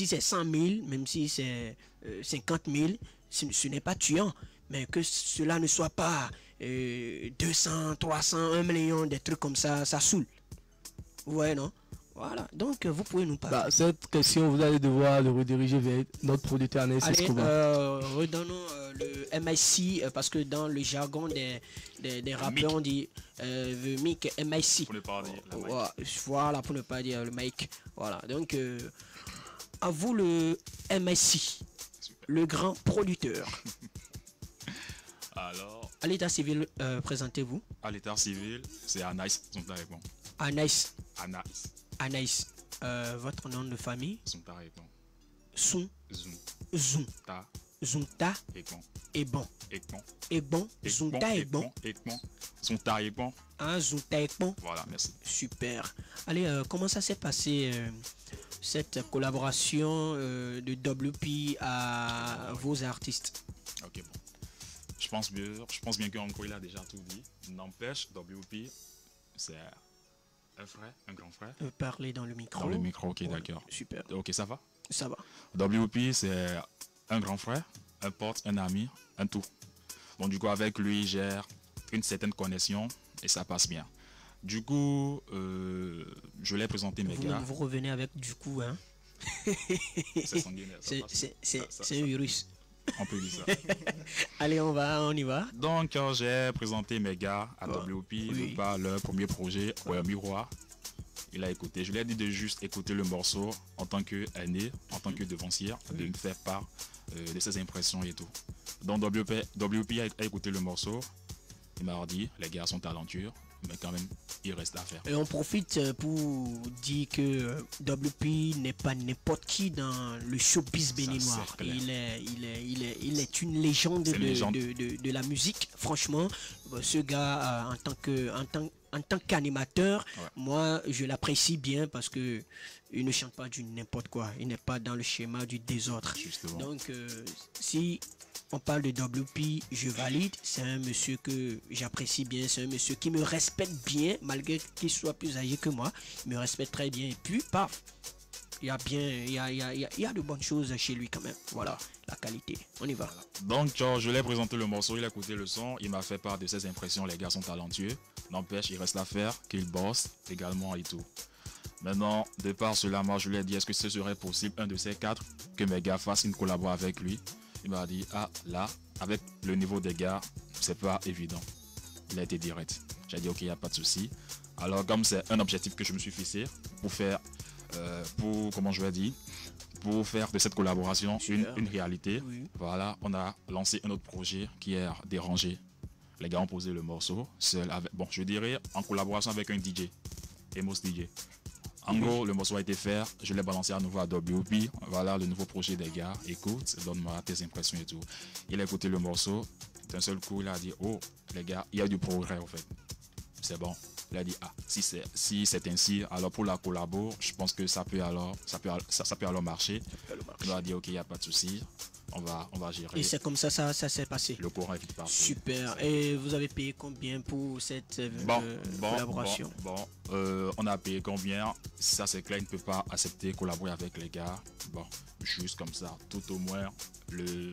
Speaker 4: c'est 100 000, même si c'est 50 000, ce n'est pas tuant. Mais que cela ne soit pas 200, 300, 1 million, des trucs comme ça saoule. Ouais, non? Voilà, donc vous pouvez nous parler.
Speaker 8: Cette question, vous allez devoir le rediriger vers notre producteur Anaïs Escobar.
Speaker 4: Redonnons le MIC, parce que dans le jargon des rappeurs, on dit le mic MIC.
Speaker 12: Pour ne pas dire le mic.
Speaker 4: Voilà, pour ne pas dire le mic. Voilà, donc à vous le MIC, le grand producteur.
Speaker 12: Alors,
Speaker 4: à l'état civil, présentez-vous.
Speaker 12: À l'état civil, c'est Anaïs Zontarekon.
Speaker 4: Anaïs.
Speaker 12: Anaïs.
Speaker 4: Anaïs. Votre nom de famille?
Speaker 12: Zontarekon.
Speaker 4: Zoom.
Speaker 12: Zoom.
Speaker 4: Zunta.
Speaker 12: Ekon.
Speaker 4: Ebon.
Speaker 12: Ekon.
Speaker 4: Ebon. Zunta Ebon.
Speaker 12: Ekon. Zunta Ekon.
Speaker 4: Ah, Zunta Ekon.
Speaker 12: Voilà, merci.
Speaker 4: Super. Allez, comment ça s'est passé cette collaboration de WP à vos artistes?
Speaker 12: Ok, bon. Je pense bien qu'encore il a déjà tout dit. N'empêche, WP, c'est un frère, un grand frère.
Speaker 4: Parler dans le micro.
Speaker 12: Dans le micro, ok,
Speaker 4: ouais,
Speaker 12: d'accord.
Speaker 4: Super.
Speaker 12: Ok, ça va?
Speaker 4: Ça va.
Speaker 12: WP, c'est un grand frère, un pote, un ami, un tout. Bon, du coup, avec lui, j'ai une certaine connexion et ça passe bien. Du coup, je l'ai présenté mes gars.
Speaker 4: Vous revenez avec du coup, hein?
Speaker 12: C'est sanguinaire.
Speaker 4: C'est un virus.
Speaker 12: On peut dire ça.
Speaker 4: Allez, on y va.
Speaker 12: Donc, quand j'ai présenté mes gars à WP, par leur premier projet, Miroir, il a écouté. Je lui ai dit de juste écouter le morceau en tant qu'aîné, en tant que devancier, de me faire part de ses impressions et tout. Donc, WP a écouté le morceau. Il m'a dit, les gars sont talentueux, mais quand même, il reste à faire.
Speaker 4: Et on profite pour dire que WP n'est pas n'importe qui dans le showbiz béninois. Il est une légende de la musique. Franchement, ce gars, en tant qu'animateur, moi, je l'apprécie bien parce que il ne chante pas du n'importe quoi. Il n'est pas dans le schéma du désordre.
Speaker 12: Justement.
Speaker 4: Donc, si on parle de WP, je valide. C'est un monsieur que j'apprécie bien. C'est un monsieur qui me respecte bien, malgré qu'il soit plus âgé que moi. Il me respecte très bien. Et puis, paf, il y a de bonnes choses chez lui quand même. Voilà, la qualité. On y va.
Speaker 12: Donc, je l'ai présenté le morceau, il a écouté le son, il m'a fait part de ses impressions. Les gars sont talentueux. N'empêche, il reste à faire, qu'il bosse également et tout. Maintenant, de par cela, moi, je lui ai dit, est-ce que ce serait possible, un de ces quatre, que mes gars fassent une collaboration avec lui? Il m'a dit, ah là, avec le niveau des gars, c'est pas évident. Il a été direct. J'ai dit, ok, il n'y a pas de souci. Alors, comme c'est un objectif que je me suis fixé pour faire, comment je vais dire, pour faire de cette collaboration une réalité, voilà, on a lancé un autre projet qui est Dérangé. Les gars ont posé le morceau, seul avec, bon, je dirais en collaboration avec un DJ, Emos DJ. En gros, le morceau a été fait, je l'ai balancé à nouveau à WP. Voilà le nouveau projet des gars. Écoute, donne-moi tes impressions et tout. Il a écouté le morceau. D'un seul coup, il a dit, oh, les gars, il y a du progrès en fait. C'est bon. Il a dit, ah, si c'est ainsi, alors pour la collabo, je pense que ça peut alors marcher. Il a dit, ok, il n'y a pas de souci. On va gérer.
Speaker 4: Et c'est comme ça s'est passé.
Speaker 12: Le courant est vite parti.
Speaker 4: Super. Et vous avez payé combien pour cette collaboration?
Speaker 12: On a payé combien? Ça c'est clair, il ne peut pas accepter collaborer avec les gars. Bon, juste comme ça. Tout au moins le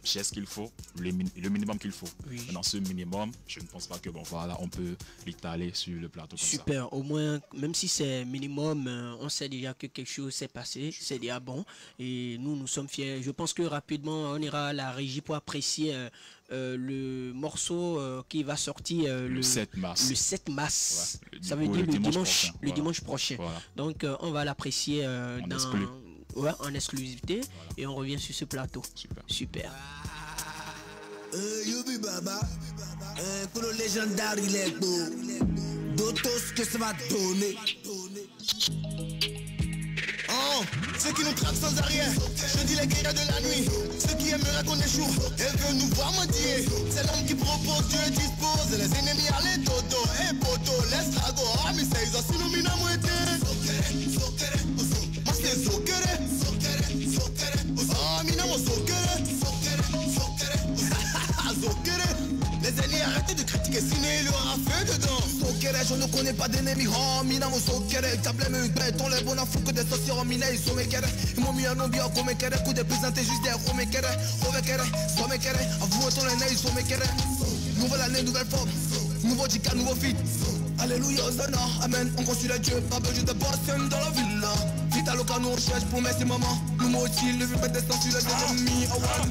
Speaker 12: geste qu'il faut, le minimum qu'il faut.
Speaker 4: Oui.
Speaker 12: Dans ce minimum, je ne pense pas que on peut l'étaler sur le plateau comme
Speaker 4: super.
Speaker 12: Ça.
Speaker 4: Au moins, même si c'est minimum, on sait déjà que quelque chose s'est passé, c'est déjà bon. Et nous sommes fiers. Je pense que rapidement, on ira à la régie pour apprécier le morceau qui va sortir
Speaker 12: le 7 mars.
Speaker 4: Le 7 mars.
Speaker 12: Ouais,
Speaker 4: ça veut dire le dimanche prochain.
Speaker 12: Voilà.
Speaker 4: Donc, on va l'apprécier en exclusivité.
Speaker 12: Voilà.
Speaker 4: Et on revient sur ce plateau. Super.
Speaker 5: Yubi Baba, pour le légendaire, il est beau. D'autres que ça va donner. Oh, ceux qui nous traquent sans arrière, je dis les guerriers de la nuit. Ceux qui aimeraient qu'on échoue et veulent nous voir mendier. C'est l'homme qui propose, Dieu dispose. Les ennemis à les dodo, et poto, laisse la go. Ah, mais c'est ils aussi nous mina mouette. Moi c'est Zokere. Oh, mina mo Zokere. Les ennemis arrêtez de critiquer Ciné, il aura fait dedans. Sokere, je ne connais pas d'ennemis, oh, mina mo sokere. Tablé me bête, on les bon à fou que des sorciers en mina, ils sont mes kere. Ils m'ont mis un nom bien comme mes kere, coup de plaisanter juste des romés kere. Rome kere, somme kere, avouez ton les nez, ils sont mes kere. Nouvelle année, nouvelle forme, nouveau Jika, nouveau fit. Alléluia, Hosanna, Amen, on construit les dieux, pas besoin de bosser dans la ville. Vite à l'occasion, nous on cherche pour mettre ses mamans. Nous motifs, le but des sur les ennemis, oh ouais.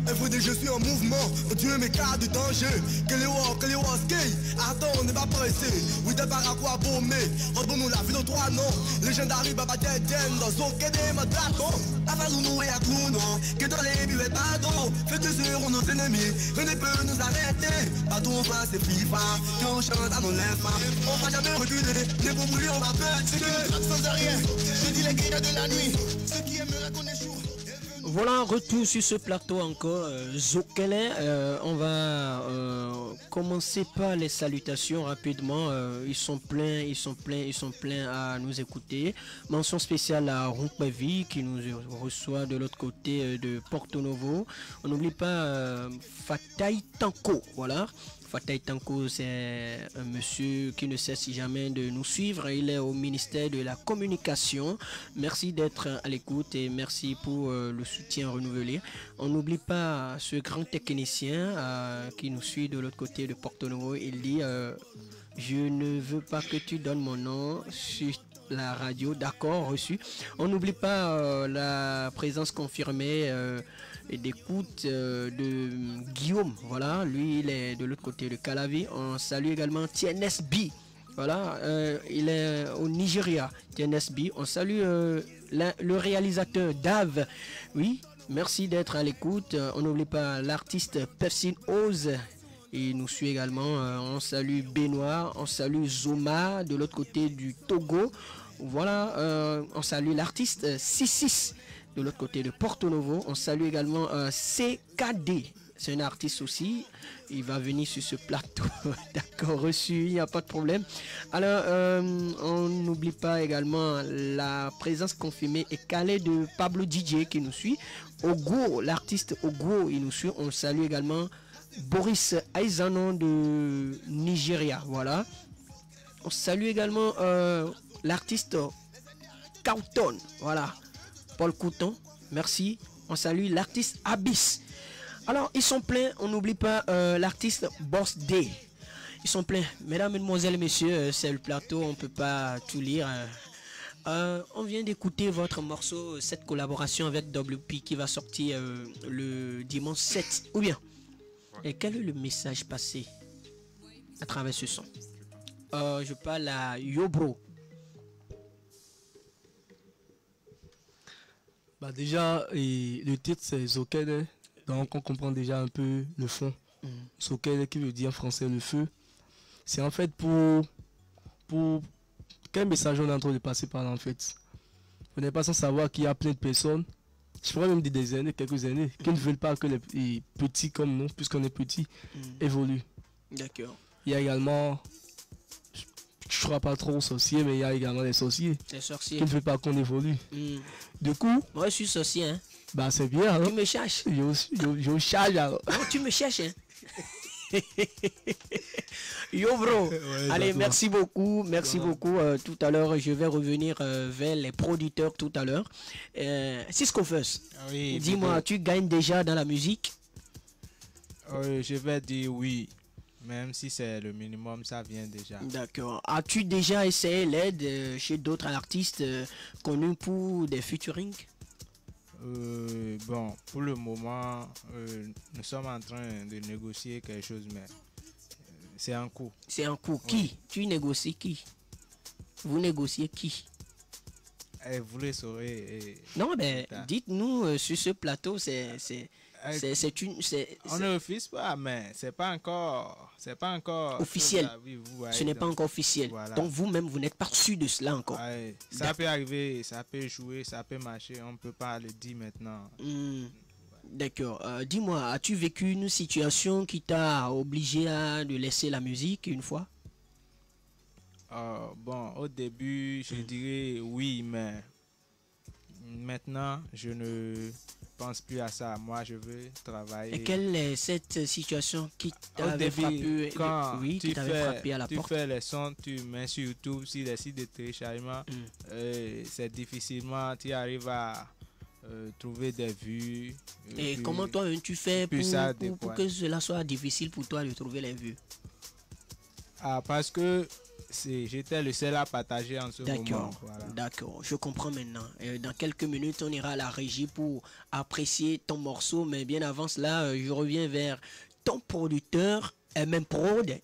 Speaker 5: FD, je suis en mouvement, Dieu mes cas de danger. Que les walk, skate. Attends, on n'est pas pressé. Oui, des paraquois paumés. Redonne-nous la ville aux trois noms. Légendary, Baba Tedjen, dans son quai ma dragon. Avant nous et à Kuno, que dans les buts et pardon. Fais que sur nos ennemis, rien ne peut nous arrêter. Pas tout face et FIFA, quand on chante à nos lèvres. On va jamais reculer, les bons bouillons, on va faire. C'est que traque sans arrière. Je dis les guerres de la nuit. Ceux qui aimeraient qu'on échoue.
Speaker 4: Voilà, retour sur ce plateau encore, Zokele. On va commencer par les salutations rapidement. Ils sont pleins à nous écouter. Mention spéciale à Runkbevi qui nous reçoit de l'autre côté de Porto Novo. On n'oublie pas Fataï Tanko, voilà. Fataï Tanko, c'est un monsieur qui ne cesse jamais de nous suivre. Il est au ministère de la Communication. Merci d'être à l'écoute et merci pour le soutien renouvelé. On n'oublie pas ce grand technicien qui nous suit de l'autre côté de Porto Novo. Il dit je ne veux pas que tu donnes mon nom sur la radio. D'accord, reçu. On n'oublie pas la présence confirmée et d'écoute de Guillaume, voilà, lui il est de l'autre côté de Calavi. On salue également TNSB, voilà, il est au Nigeria, TNSB. On salue le réalisateur Dave, oui, merci d'être à l'écoute. On n'oublie pas l'artiste Pepsin Oz, il nous suit également. On salue Benoît, on salue Zoma de l'autre côté du Togo, voilà, on salue l'artiste 66 de l'autre côté de Porto Novo. On salue également CKD. C'est un artiste aussi. Il va venir sur ce plateau. D'accord, reçu, il n'y a pas de problème. Alors, on n'oublie pas également la présence confirmée et calée de Pablo DJ qui nous suit. Ogo, l'artiste Ogo, il nous suit. On salue également Boris Aizano de Nigeria. Voilà. On salue également l'artiste Cauton. Voilà. Paul Couton, merci. On salue l'artiste Abyss. Alors, ils sont pleins. On n'oublie pas l'artiste Boss Day. Ils sont pleins. Mesdames, mesdemoiselles, messieurs, c'est le plateau. On ne peut pas tout lire. On vient d'écouter votre morceau, cette collaboration avec WP qui va sortir le dimanche 7. Ou bien, et quel est le message passé à travers ce son? Je parle à Yobro.
Speaker 8: Bah déjà, le titre c'est Zokele, donc on comprend déjà un peu le fond. Zokele qui veut dire en français le feu. C'est en fait pour quel message on est en train de passer par là en fait. Vous n'êtes pas sans savoir qu'il y a plein de personnes, je pourrais même dire des années, quelques années, qui ne veulent pas que les petits comme nous, puisqu'on est petits, évoluent.
Speaker 4: D'accord.
Speaker 8: Il y a également, je ne crois pas trop aux sorciers, mais il y a également des sorciers.
Speaker 4: Des sorciers.
Speaker 8: Qui ne veulent pas qu'on évolue. Du coup.
Speaker 4: Moi, je suis sorcier. Hein.
Speaker 8: Bah, c'est bien. Alors.
Speaker 4: Tu me cherches.
Speaker 8: Je charge alors.
Speaker 4: Non, tu me cherches. Hein. Yo, bro. Ouais, allez, merci beaucoup. Merci beaucoup. Tout à l'heure, je vais revenir vers les producteurs tout à l'heure. Cisco First. Oui, dis-moi, tu gagnes déjà dans la musique?
Speaker 6: Je vais dire oui. Même si c'est le minimum, ça vient déjà.
Speaker 4: D'accord. As-tu déjà essayé l'aide chez d'autres artistes connus pour des featuring?
Speaker 6: Bon, pour le moment, nous sommes en train de négocier quelque chose, mais c'est en cours.
Speaker 4: C'est en cours. Qui? Ouais. Tu négocies qui? Vous négociez qui?
Speaker 6: Vous le saurez.
Speaker 4: Non, mais dites-nous sur ce plateau,
Speaker 6: on ne refuse pas, mais c'est pas encore
Speaker 4: officiel. Ce n'est pas encore officiel. Voilà. Donc vous-même, vous n'êtes pas sûr de cela encore.
Speaker 6: Ouais. Ça peut arriver, ça peut jouer, ça peut marcher. On ne peut pas le dire maintenant.
Speaker 4: D'accord. Dis-moi, as-tu vécu une situation qui t'a obligé de laisser la musique une fois?
Speaker 6: Bon, au début, je dirais oui, mais Maintenant, je ne pense plus à ça. Moi, je veux travailler.
Speaker 4: Et quelle est cette situation qui t'avait frappé, qui t'avait frappé à la porte?
Speaker 6: Tu fais les sons, tu mets sur YouTube, sur les sites de téléchargement. C'est difficilement, tu arrives à trouver des vues.
Speaker 4: Et comment toi tu fais pour que cela soit difficile pour toi de trouver les vues?
Speaker 6: Parce que j'étais le seul à partager en ce moment.
Speaker 4: D'accord, je comprends maintenant. Dans quelques minutes, on ira à la régie pour apprécier ton morceau. Mais bien avant cela, je reviens vers ton producteur, MM Prod,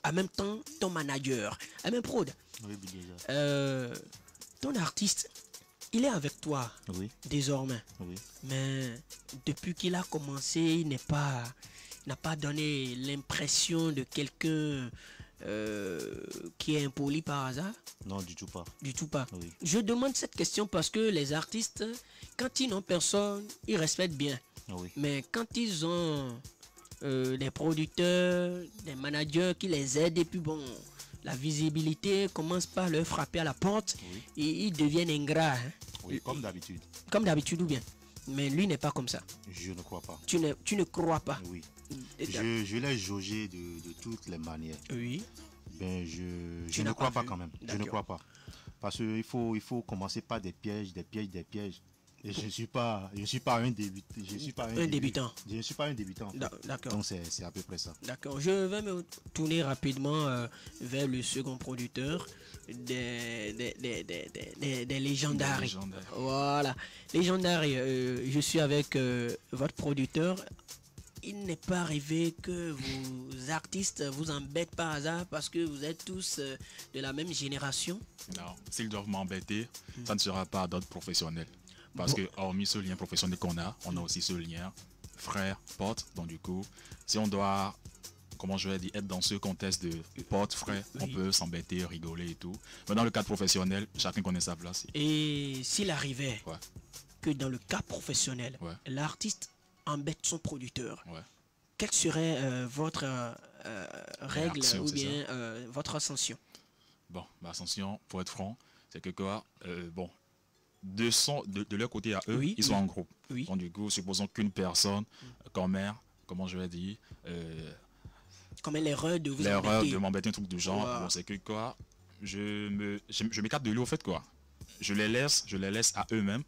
Speaker 4: en même temps ton manager. MM Prod, ton artiste, il est avec toi désormais. Mais depuis qu'il a commencé, il n'a pas donné l'impression de quelqu'un qui est impoli par hasard?
Speaker 9: Non, du tout pas.
Speaker 4: Du tout pas. Je demande cette question parce que les artistes, quand ils n'ont personne, ils respectent bien. Mais quand ils ont des producteurs, des managers qui les aident et puis bon, la visibilité commence par leur frapper à la porte et ils deviennent ingrats.
Speaker 9: Comme d'habitude.
Speaker 4: Comme d'habitude ou bien? Mais lui n'est pas comme ça.
Speaker 9: Je ne crois pas.
Speaker 4: Tu ne crois pas?
Speaker 9: Oui. Je l'ai jaugé de toutes les manières.
Speaker 4: Oui.
Speaker 9: Ben je ne crois pas quand même. Je ne crois pas. Parce qu'il faut commencer par des pièges. Et je ne suis pas un débutant. Je ne suis pas un débutant.
Speaker 4: D'accord.
Speaker 9: Donc c'est à peu près ça.
Speaker 4: D'accord. Je vais me tourner rapidement vers le second producteur des légendaires. Voilà. Légendaires, je suis avec votre producteur. Il n'est pas arrivé que vos artistes vous embêtent par hasard parce que vous êtes tous de la même génération?
Speaker 12: Non, s'ils doivent m'embêter, ça ne sera pas d'autres professionnels. Parce que hormis ce lien professionnel qu'on a, on a aussi ce lien frère, pote. Donc du coup, si on doit, comment je vais dire, être dans ce contexte de pote, frère, on peut s'embêter, rigoler et tout. Mais dans le cadre professionnel, chacun connaît sa place.
Speaker 4: Et s'il arrivait que dans le cas professionnel, l'artiste embête son producteur, quelle serait votre règle ou bien votre sanction?
Speaker 12: Bon, ma sanction, pour être franc, c'est que quoi, bon, de leur côté à eux, ils sont en groupe. Donc du coup, supposons qu'une personne, comment je vais dire,
Speaker 4: comme l'erreur de vous
Speaker 12: m'embêter, un truc du genre, bon, c'est que quoi, je m'écarte de lui au fait quoi. Je les laisse à eux-mêmes.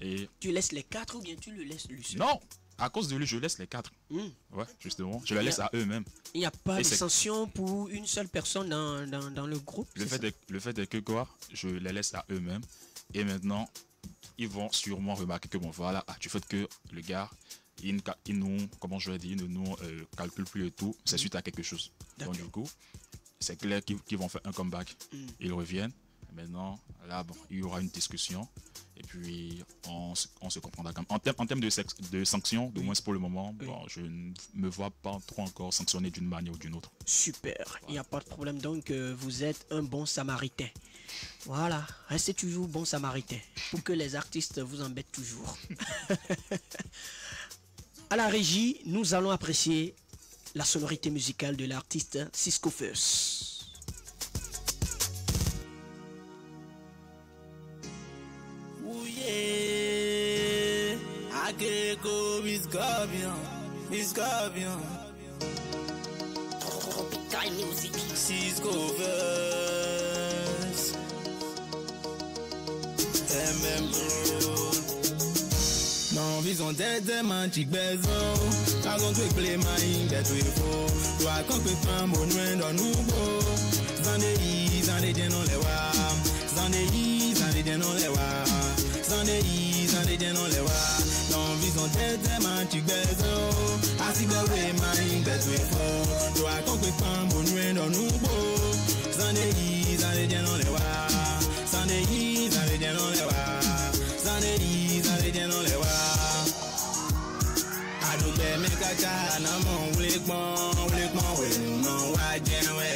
Speaker 12: Et
Speaker 4: tu laisses les quatre ou bien tu le laisses lui seul?
Speaker 12: Non, à cause de lui, je laisse les quatre. Ouais, justement, je les laisse à eux-mêmes.
Speaker 4: Il n'y a pas de sanction pour une seule personne dans le groupe?
Speaker 12: Le fait est que quoi, je les laisse à eux-mêmes. Et maintenant, ils vont sûrement remarquer que bon, voilà, du fait que le gars, il nous, comment je vais dire, ne nous calcule plus et tout, c'est suite à quelque chose. Donc du coup, c'est clair qu'ils vont faire un comeback. Ils reviennent. Maintenant, là, bon, il y aura une discussion. Et puis, on se comprendra. En termes de sanctions, de moins pour le moment, bon, je ne me vois pas trop encore sanctionner d'une manière ou d'une autre.
Speaker 4: Super, il n'y a pas de problème. Donc, vous êtes un bon samaritain. Voilà, restez toujours bon samaritain pour que les artistes vous embêtent toujours. À la régie, nous allons apprécier la sonorité musicale de l'artiste Cisco First.
Speaker 5: Akeko, Miss Scorpion.
Speaker 11: Tropical music.
Speaker 5: Cisco First. MM Pro. Non, vison tete manchik bezon. Kagon kwe ple main betwe fo. Dwa kon kwe pan bonwen don noubo. Zande denon lewa. Zande denon lewa. Zande denon lewa. Non, vison tete manchik bezon. Asi bewe main betwe fo. Dwa kon kwe pan bonwen don noubo. Zande denon lewa. Zande denon lewa. Zande denon lewa. Adugbe me kacha na mon wlekpon we no wa jen we.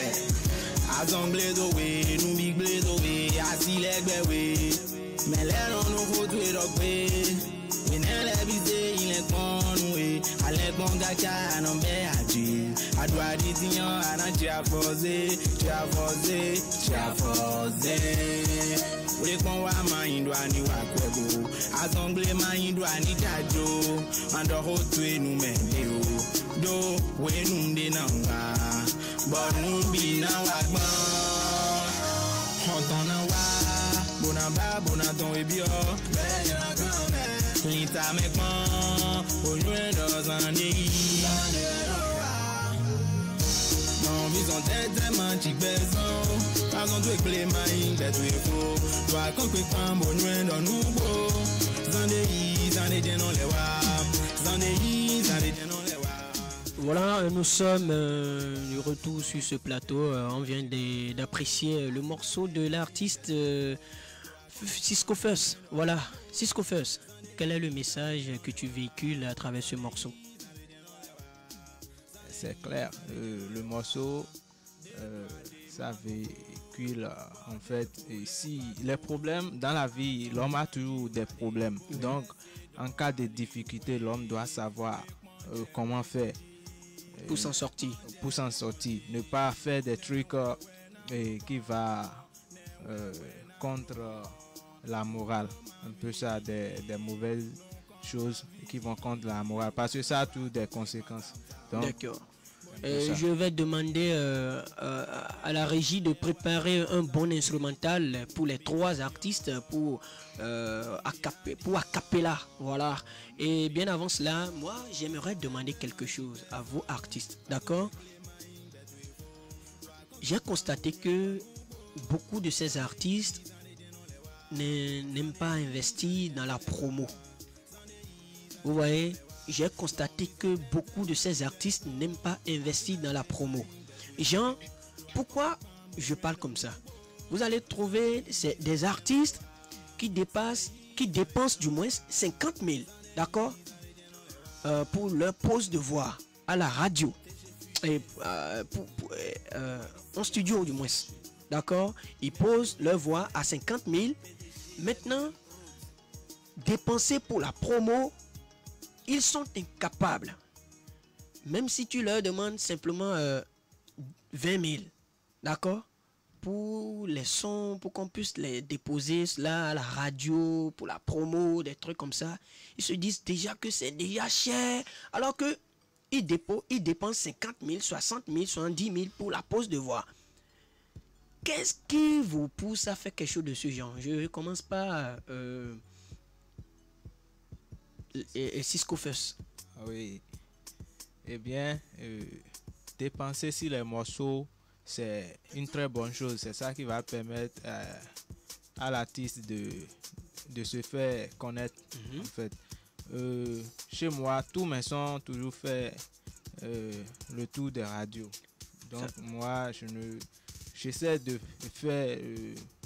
Speaker 5: Azon bledo we, nu big bledo we, asilegbe we. Meleron no foto e dogbe. Inele bize ilekpon we, alekpon kacha no be aji. Adwa di tiyan anan chiafoze. Ule kon wa mayindwa ni wakwego. Azongle mayindwa ni jajo. Ando hotwe nu mendeo. Do we numde nanga. But numbi na wakban. Honton na wa. Bona ton ebio. Lita mekman. Onywe dozande. Non, ils ont tellement de besoin. Pas on doit clé maïn, d'être faux. Toi, quand tu prends bon loin dans nous beau. Zandé, non les wa. Zandé, non les wa.
Speaker 4: Voilà, nous sommes de retour sur ce plateau. On vient d'apprécier le morceau de l'artiste Cisco First. Voilà, Cisco First. Quel est le message que tu véhicules à travers ce morceau?
Speaker 6: C'est clair, le morceau, ça véhicule en fait, et si les problèmes dans la vie, l'homme a toujours des problèmes. Donc, en cas de difficulté, l'homme doit savoir comment faire
Speaker 4: pour s'en sortir.
Speaker 6: Ne pas faire des trucs qui va contre la morale. Un peu ça, des mauvaises choses qui vont contre la morale. Parce que ça a toujours des conséquences.
Speaker 4: D'accord. Je vais demander à la régie de préparer un bon instrumental pour les 3 artistes pour a cappella. Voilà. Et bien avant cela, moi j'aimerais demander quelque chose à vous artistes. D'accord? J'ai constaté que beaucoup de ces artistes n'aiment pas investir dans la promo. Vous voyez? J'ai constaté que beaucoup de ces artistes n'aiment pas investir dans la promo. Jean, pourquoi je parle comme ça? Vous allez trouver des artistes qui dépensent du moins 50 000, d'accord, pour leur pose de voix à la radio, et en studio du moins, d'accord. Ils posent leur voix à 50 000. Maintenant, dépenser pour la promo, ils sont incapables. Même si tu leur demandes simplement 20 000, d'accord, pour les sons, pour qu'on puisse les déposer là à la radio, pour la promo, des trucs comme ça, ils se disent déjà que c'est déjà cher, alors que ils dépensent 50 000, 60 000, 70 000 pour la pose de voix. Qu'est-ce qui vous pousse à faire quelque chose de ce genre? Je commence par Cisco First.
Speaker 6: Oui. Eh bien, dépenser sur les morceaux, c'est une très bonne chose. C'est ça qui va permettre à l'artiste de se faire connaître. En fait, chez moi, tous mes sons ont toujours fait le tour des radios. Donc moi, j'essaie de faire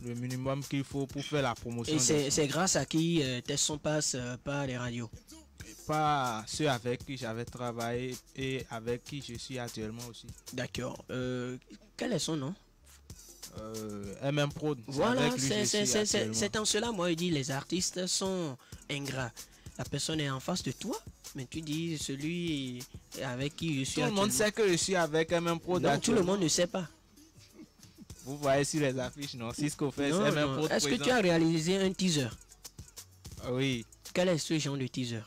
Speaker 6: le minimum qu'il faut pour faire la promotion.
Speaker 4: Et c'est grâce à qui tes sons passent par les radios?
Speaker 6: Pas ceux avec qui j'avais travaillé et avec qui je suis actuellement aussi.
Speaker 4: D'accord. Quel est son nom?
Speaker 6: MM Prod.
Speaker 4: Voilà, c'est en cela, moi, je dis les artistes sont ingrats. La personne est en face de toi, mais tu dis celui avec qui je suis.
Speaker 6: Tout le monde sait que je suis avec MM Prod.
Speaker 4: Non, tout le monde ne sait pas.
Speaker 6: Vous voyez sur les affiches, non? Cisco First, MM Prod.
Speaker 4: Est-ce que tu as réalisé un teaser?
Speaker 6: Oui.
Speaker 4: Quel est ce genre de teaser?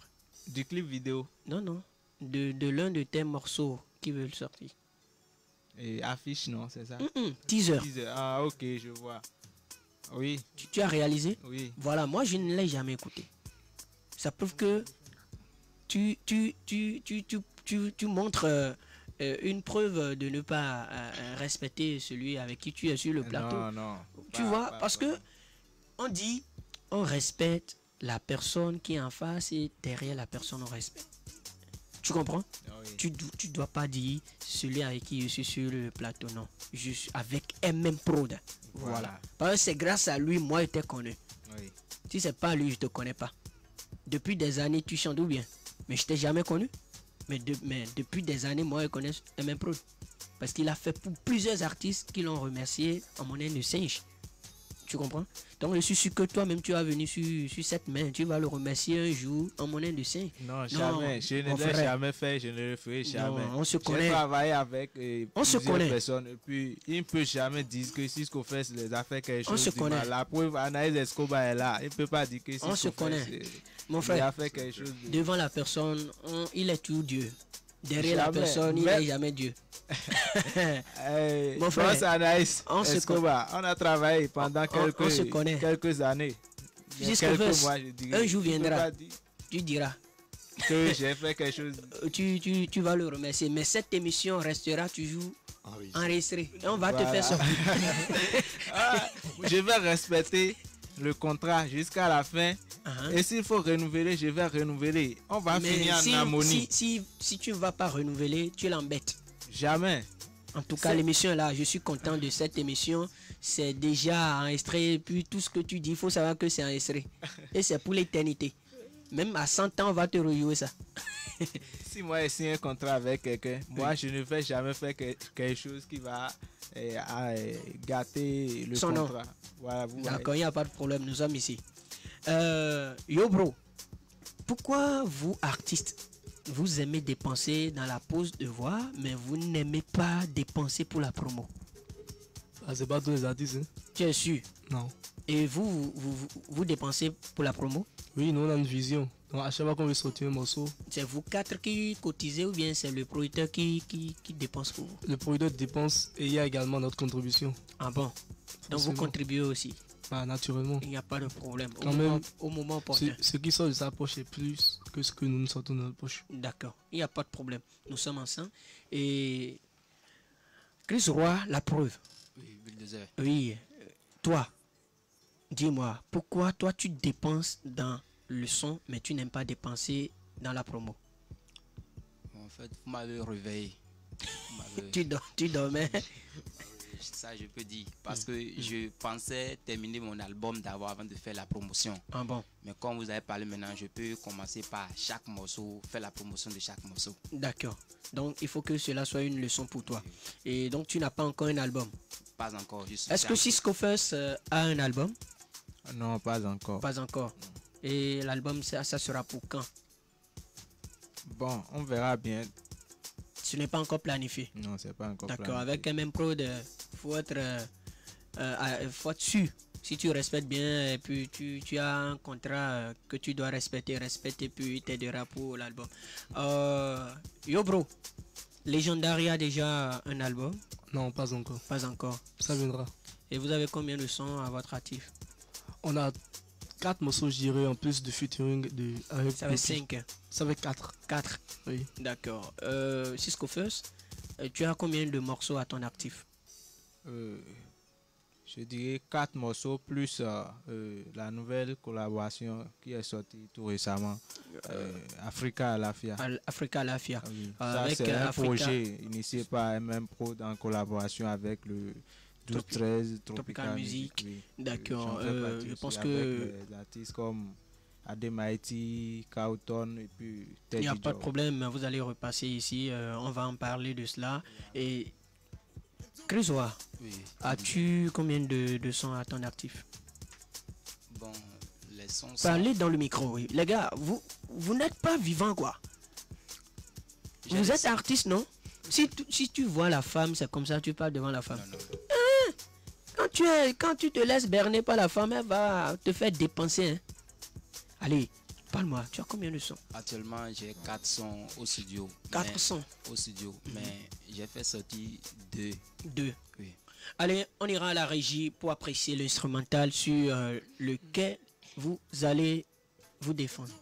Speaker 6: Du clip vidéo.
Speaker 4: Non. De l'un de tes morceaux qui veulent sortir.
Speaker 6: Et affiche, non, c'est ça?
Speaker 4: Teaser.
Speaker 6: Ah, ok, je vois. Oui.
Speaker 4: Tu as réalisé?
Speaker 6: Oui.
Speaker 4: Voilà, moi je ne l'ai jamais écouté. Ça prouve que tu montres une preuve de ne pas respecter celui avec qui tu es sur le plateau.
Speaker 6: Non.
Speaker 4: Tu vois, parce que on dit, on respecte la personne qui est en face et derrière la personne on respecte. Tu comprends? Oui. Tu dois pas dire celui avec qui je suis sur le plateau, non. Je suis avec MM Prod. Voilà. Parce que c'est grâce à lui, moi, je te connais.
Speaker 6: Oui.
Speaker 4: Si c'est pas lui, je te connais pas. Depuis des années, tu chantes ou bien? Mais je t'ai jamais connu. Mais depuis des années, moi, je connais MM Prod. Parce qu'il a fait pour plusieurs artistes qui l'ont remercié en monnaie de singe. Tu comprends? Donc je suis sûr que toi-même tu vas venir sur cette main, tu vas le remercier un jour en monnaie de 5.
Speaker 6: Non, jamais. Je ne l'ai jamais fait, je ne le ferai jamais.
Speaker 4: Non, on se connaît.
Speaker 6: J'ai travaillé avec
Speaker 4: on se connaît.
Speaker 6: Personnes et puis il ne peut jamais dire que Cisco fait les affaires quelque chose.
Speaker 4: On se connaît.
Speaker 6: La preuve, Anaïs Escobar est là. Il ne peut pas dire que Cisco
Speaker 4: on se connaît. Mon frère,
Speaker 6: quelque chose
Speaker 4: devant la personne, il est tout Dieu. Derrière la personne, il n'est jamais Dieu.
Speaker 6: Mon frère, c'est Anaïs Escobar. On a travaillé pendant quelques années.
Speaker 4: Quelques mois, je dirais. Un jour viendra, tu diras
Speaker 6: que j'ai fait quelque chose.
Speaker 4: Tu vas le remercier. Mais cette émission restera toujours enregistrée. Et on va te faire sortir.
Speaker 6: Je vais respecter le contrat jusqu'à la fin. Et s'il faut renouveler, je vais renouveler. On va finir en harmonie.
Speaker 4: Si tu ne vas pas renouveler, tu l'embêtes.
Speaker 6: Jamais.
Speaker 4: En tout cas, l'émission est là. Je suis content de cette émission. C'est déjà enregistré. Puis tout ce que tu dis, il faut savoir que c'est enregistré. Et c'est pour l'éternité. Même à 100 ans, on va te rejouer ça.
Speaker 6: Si moi j'ai signé un contrat avec quelqu'un, moi je ne vais jamais faire quelque chose qui va gâter le
Speaker 4: son
Speaker 6: contrat.
Speaker 4: Voilà, d'accord, il n'y a pas de problème. Nous sommes ici. Yo bro, pourquoi vous artistes, vous aimez dépenser dans la pose de voix, mais vous n'aimez pas dépenser pour la promo?
Speaker 8: C'est pas tous les artistes. Hein?
Speaker 4: Tu es sûr?
Speaker 8: Non.
Speaker 4: Et vous dépensez pour la promo?
Speaker 8: Oui, nous on a une vision. Donc à chaque fois qu'on veut sortir un morceau.
Speaker 4: C'est vous quatre qui cotisez ou bien c'est le producteur qui dépense pour vous?
Speaker 8: Le producteur dépense et il y a également notre contribution.
Speaker 4: Ah bon? Donc vous contribuez aussi?
Speaker 8: Bah, naturellement.
Speaker 4: Il n'y a pas de problème.
Speaker 8: Au moment opportun. Ce qui sort de sa poche est plus que ce que nous sortons de notre poche.
Speaker 4: D'accord. Il n'y a pas de problème. Nous sommes ensemble. Et Chris Roy, la preuve. Oui. Toi, dis-moi, pourquoi toi tu dépenses dans le son, mais tu n'aimes pas dépenser dans la promo?
Speaker 7: En fait, vous m'avez réveillé.
Speaker 4: Tu dormais.
Speaker 7: Ça, je peux dire. Parce que je pensais terminer mon album d'abord avant de faire la promotion.
Speaker 4: Ah bon?
Speaker 7: Mais comme vous avez parlé maintenant, je peux commencer par chaque morceau, faire la promotion de chaque morceau.
Speaker 4: D'accord. Donc, il faut que cela soit une leçon pour toi. Et donc, tu n'as pas encore un album?
Speaker 7: Pas encore.
Speaker 4: Est-ce que Cisco First a un album?
Speaker 6: Non, pas encore.
Speaker 4: Pas encore. Et l'album, ça sera pour quand?
Speaker 6: Bon, on verra bien.
Speaker 4: Ce n'est pas encore planifié?
Speaker 6: Non, c'est pas encore planifié.
Speaker 4: D'accord, avec un même pro, faut être sûr. Si tu respectes bien et puis tu as un contrat que tu dois respecter et puis il t'aidera pour l'album. Yo bro, Legendary a déjà un album?
Speaker 8: Non, pas encore.
Speaker 4: Pas encore.
Speaker 8: Ça viendra.
Speaker 4: Et vous avez combien de sons à votre actif?
Speaker 8: On a 4 morceaux, je dirais, en plus de featuring avec
Speaker 4: ça fait 5.
Speaker 8: Ça fait 4.
Speaker 4: 4.
Speaker 8: Oui.
Speaker 4: D'accord. Cisco First, tu as combien de morceaux à ton actif?
Speaker 6: Je dirais 4 morceaux plus la nouvelle collaboration qui est sortie tout récemment. Africa Lafia.
Speaker 4: Africa Lafia.
Speaker 6: Oui. Ça, c'est un projet initié par MM Pro en collaboration avec le 12-13 Tropical Music. Oui.
Speaker 4: D'accord. Je pense que
Speaker 6: des artistes comme Ademaiti, Kauton et puis Teddy.
Speaker 4: Il n'y a pas de problème, vous allez repasser ici, on va en parler de cela. Et Chris Roy, as-tu combien de sons à ton actif?
Speaker 7: Bon, les sons...
Speaker 4: Parlez dans le micro, oui. Les gars, vous n'êtes pas vivants, quoi. Vous êtes artiste, non? Si tu vois la femme, c'est comme ça, tu parles devant la femme. Non. Quand tu te laisses berner par la femme, elle va te faire dépenser. Hein. Allez, parle-moi, tu as combien de sons?
Speaker 7: Actuellement, j'ai 4 sons au studio.
Speaker 4: 4 sons
Speaker 7: au studio, mais j'ai fait sortir 2.
Speaker 4: 2.
Speaker 7: Oui.
Speaker 4: Allez, on ira à la régie pour apprécier l'instrumental sur lequel vous allez vous défendre.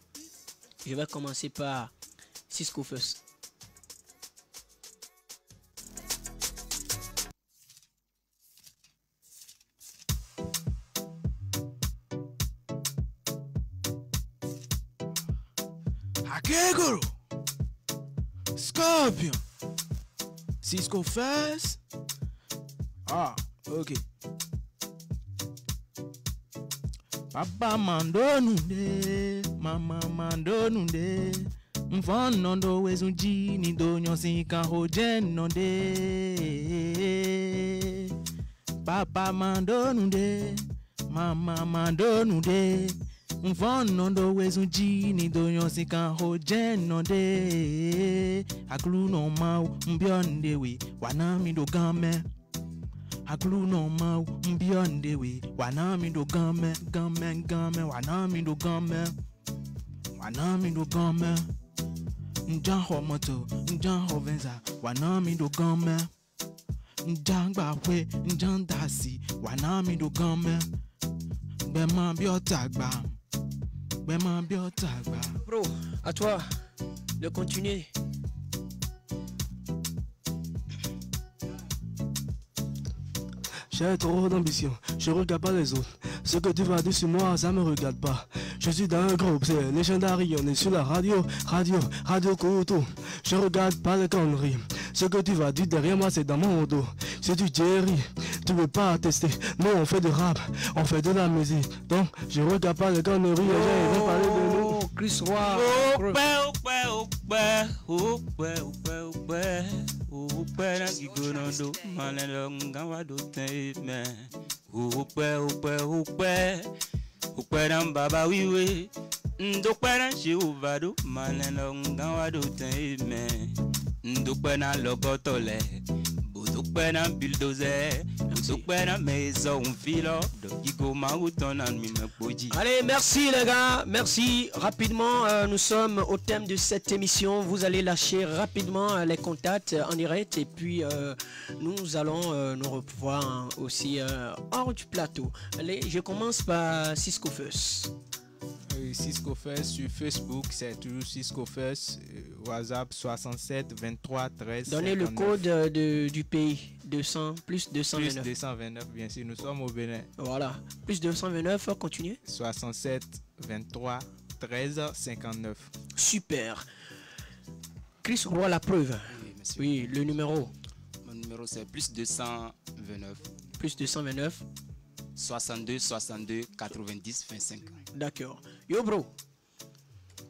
Speaker 4: Je vais commencer par Cisco First.
Speaker 5: Akegoro, Scorpion, Cisco First. Ah, ok. Papa mando nunde, mama mando nunde. Mfano ndo wezunji ni do nyosika hojen nonde. Papa mando nunde,
Speaker 6: Mama donu de Mvono do wezunji ni do yonsika hojeno de Aklu no mau mbionde we wanami do game Aklu no mau mbionde we wanami do game wanami do game Njanho moto njanho venza wanami do game Njangba we njandasi wanami do game Bema biotagba
Speaker 4: Bro, à toi de continuer.
Speaker 8: J'ai trop d'ambition, je regarde pas les autres. Ce que tu vas dire sur moi, ça me regarde pas. Je suis dans un groupe, c'est Legendary, on est sur la radio Koto. Je regarde pas les conneries. Ce que tu vas dire derrière moi, c'est dans mon dos. C'est du Jerry, tu veux pas tester. Nous on fait de rap, on fait de la musique. Donc je regarde pas les conneries, les gens parler de nous.
Speaker 4: Chris Roy. Allez, merci les gars, merci. Rapidement, nous sommes au thème de cette émission. Vous allez lâcher rapidement les contacts en direct et puis nous allons nous revoir aussi hors du plateau. Allez, je commence par Cisco First.
Speaker 6: Cisco First sur Facebook, c'est toujours Cisco First. WhatsApp 67 23 13.
Speaker 4: Donnez 59. Le code du pays. 200 plus 229.
Speaker 6: Plus 229, bien sûr. Nous sommes au Bénin.
Speaker 4: Voilà. Plus 229, continuez.
Speaker 6: 67 23 13 59.
Speaker 4: Super. Chris Roy, la preuve.
Speaker 7: Oui, monsieur.
Speaker 4: Oui, le numéro.
Speaker 7: Mon numéro c'est plus 229.
Speaker 4: Plus 229.
Speaker 7: 62 62 90 25.
Speaker 4: D'accord. Yo bro.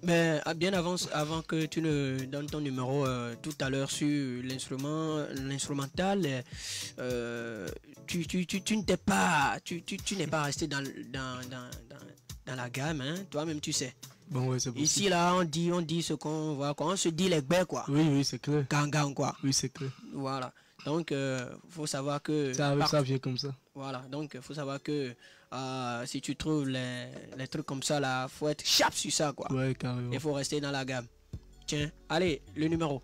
Speaker 4: Mais bien avant que tu ne donnes ton numéro tout à l'heure sur l'instrumental, tu n'es pas resté dans la gamme, hein? Toi-même tu sais.
Speaker 8: Bon, ouais, c'est possible.
Speaker 4: Ici là on dit ce qu'on voit, on se dit les baies quoi.
Speaker 8: Oui, c'est clair.
Speaker 4: Gang quoi.
Speaker 8: Oui, c'est clair.
Speaker 4: Voilà. Donc faut savoir que
Speaker 8: ça vient comme ça.
Speaker 4: Voilà, donc faut savoir que si tu trouves les trucs comme ça là, faut être sharp sur ça quoi.
Speaker 8: Ouais, carrément.
Speaker 4: Il faut rester dans la gamme. Tiens, allez, le numéro.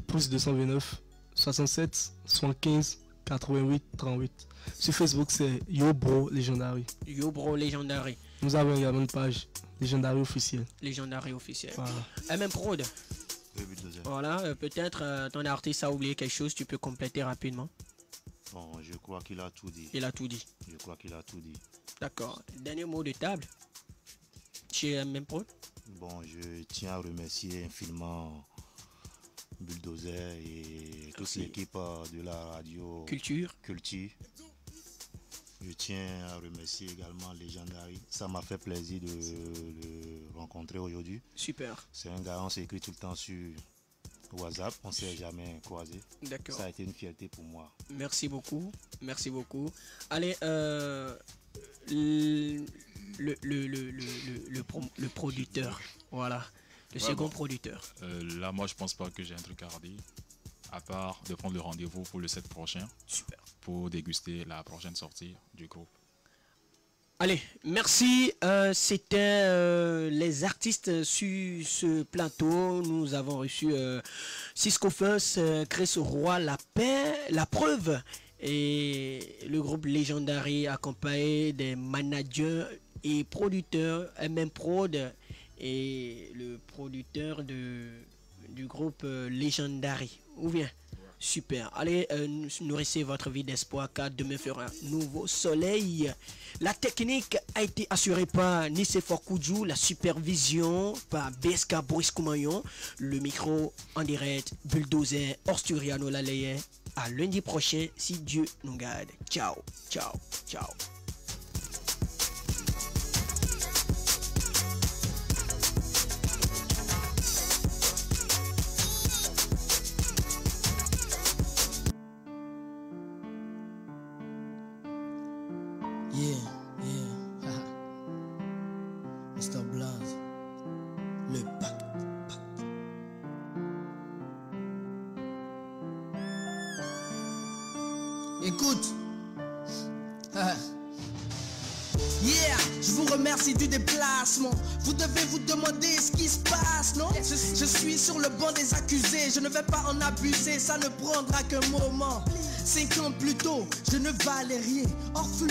Speaker 8: Plus 229 67 75 88 38. Sur Facebook c'est Yo Bro Legendary.
Speaker 4: Yo Bro Legendary.
Speaker 8: Nous avons également une page Legendary officielle.
Speaker 4: Legendary officielle.
Speaker 8: Voilà.
Speaker 4: MM Prod. Voilà, peut-être ton artiste a oublié quelque chose, tu peux compléter rapidement.
Speaker 9: Bon, je crois qu'il a tout dit.
Speaker 4: Il a tout dit.
Speaker 9: Je crois qu'il a tout dit.
Speaker 4: D'accord. Dernier mot de table chez MM Prod.
Speaker 9: Bon, je tiens à remercier infiniment Bulldozer et toute l'équipe de la radio
Speaker 4: Culture.
Speaker 9: Je tiens à remercier également Legendary. Ça m'a fait plaisir de le rencontrer aujourd'hui.
Speaker 4: Super.
Speaker 9: C'est un gars, on s'écrit tout le temps sur WhatsApp, on ne s'est jamais croisé.
Speaker 4: D'accord.
Speaker 9: Ça a été une fierté pour moi.
Speaker 4: Merci beaucoup. Merci beaucoup. Allez, le producteur. Voilà. Le second producteur.
Speaker 12: Là, moi, je pense pas que j'ai un truc à redire. À part de prendre le rendez-vous pour le 7 prochain.
Speaker 4: Super.
Speaker 12: Pour déguster la prochaine sortie du groupe.
Speaker 4: Allez, merci. C'était les artistes sur ce plateau. Nous avons reçu Cisco First, Chris Roy, La Preuve et le groupe Legendary accompagné des managers et producteurs MM Prod et le producteur du groupe Legendary. Ou bien super. Allez, nourrissez votre vie d'espoir car demain fera un nouveau soleil. La technique a été assurée par Nicefor Koudjou, la supervision par BSK Boris Koumayon, le micro en direct Bulldozer Orsturiano Laleye. À lundi prochain si Dieu nous garde. Ciao, ciao, ciao.
Speaker 5: Yeah, yeah. Mr. Blaze. Le pacte. Écoute. Yeah, je vous remercie du déplacement. Vous devez vous demander ce qui se passe, non? Je suis sur le banc des accusés. Je ne vais pas en abuser, ça ne prendra qu'un moment. 5 ans plus tôt, je ne valais rien. Orphelin